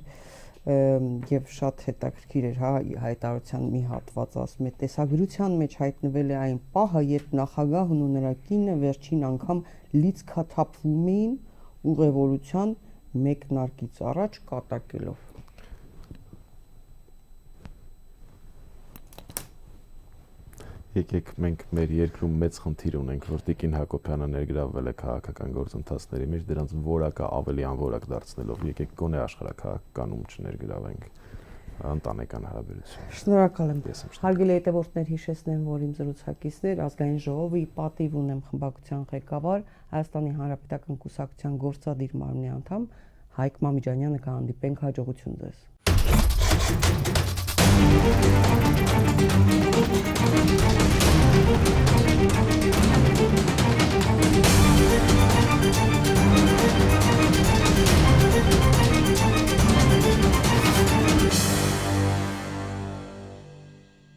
եւ շատ հետաքրքիր էր, հայտարարության մի հատված ասում է, տեսագրության մեջ հայտնվել է այն պահը, երբ նախագահն ու նրա կինը վերջին անգամ լիցքաթափվում էին ուղևորության մեկնարկից առաջ կատակելով։ Եկեք մենք մեր երկրում մեծ խնդիր ունենք, որ Տիկին Հակոբյանը ներգրավվել է քաղաքական գործընթացների մեջ, դրանց որակը ավելի անորակ դարձնելով, եկեք գոնե աշխարհակահաղականում չներգրավենք ընտանեկան հարաբերություն։ Շնորհակալ եմ։ Հարգելի հետևորդներ, հիշեցնեմ, որ իմ զրուցակիցներ Ազգային ժողովի պատիվ ունեմ խմբակցության ղեկավար, Հայաստանի Հանրապետական Կուսակցության գործադիր մարմնի անդամ Հայկ Մամիջանյանը, կհանդիպենք, հաջողություն ձեզ։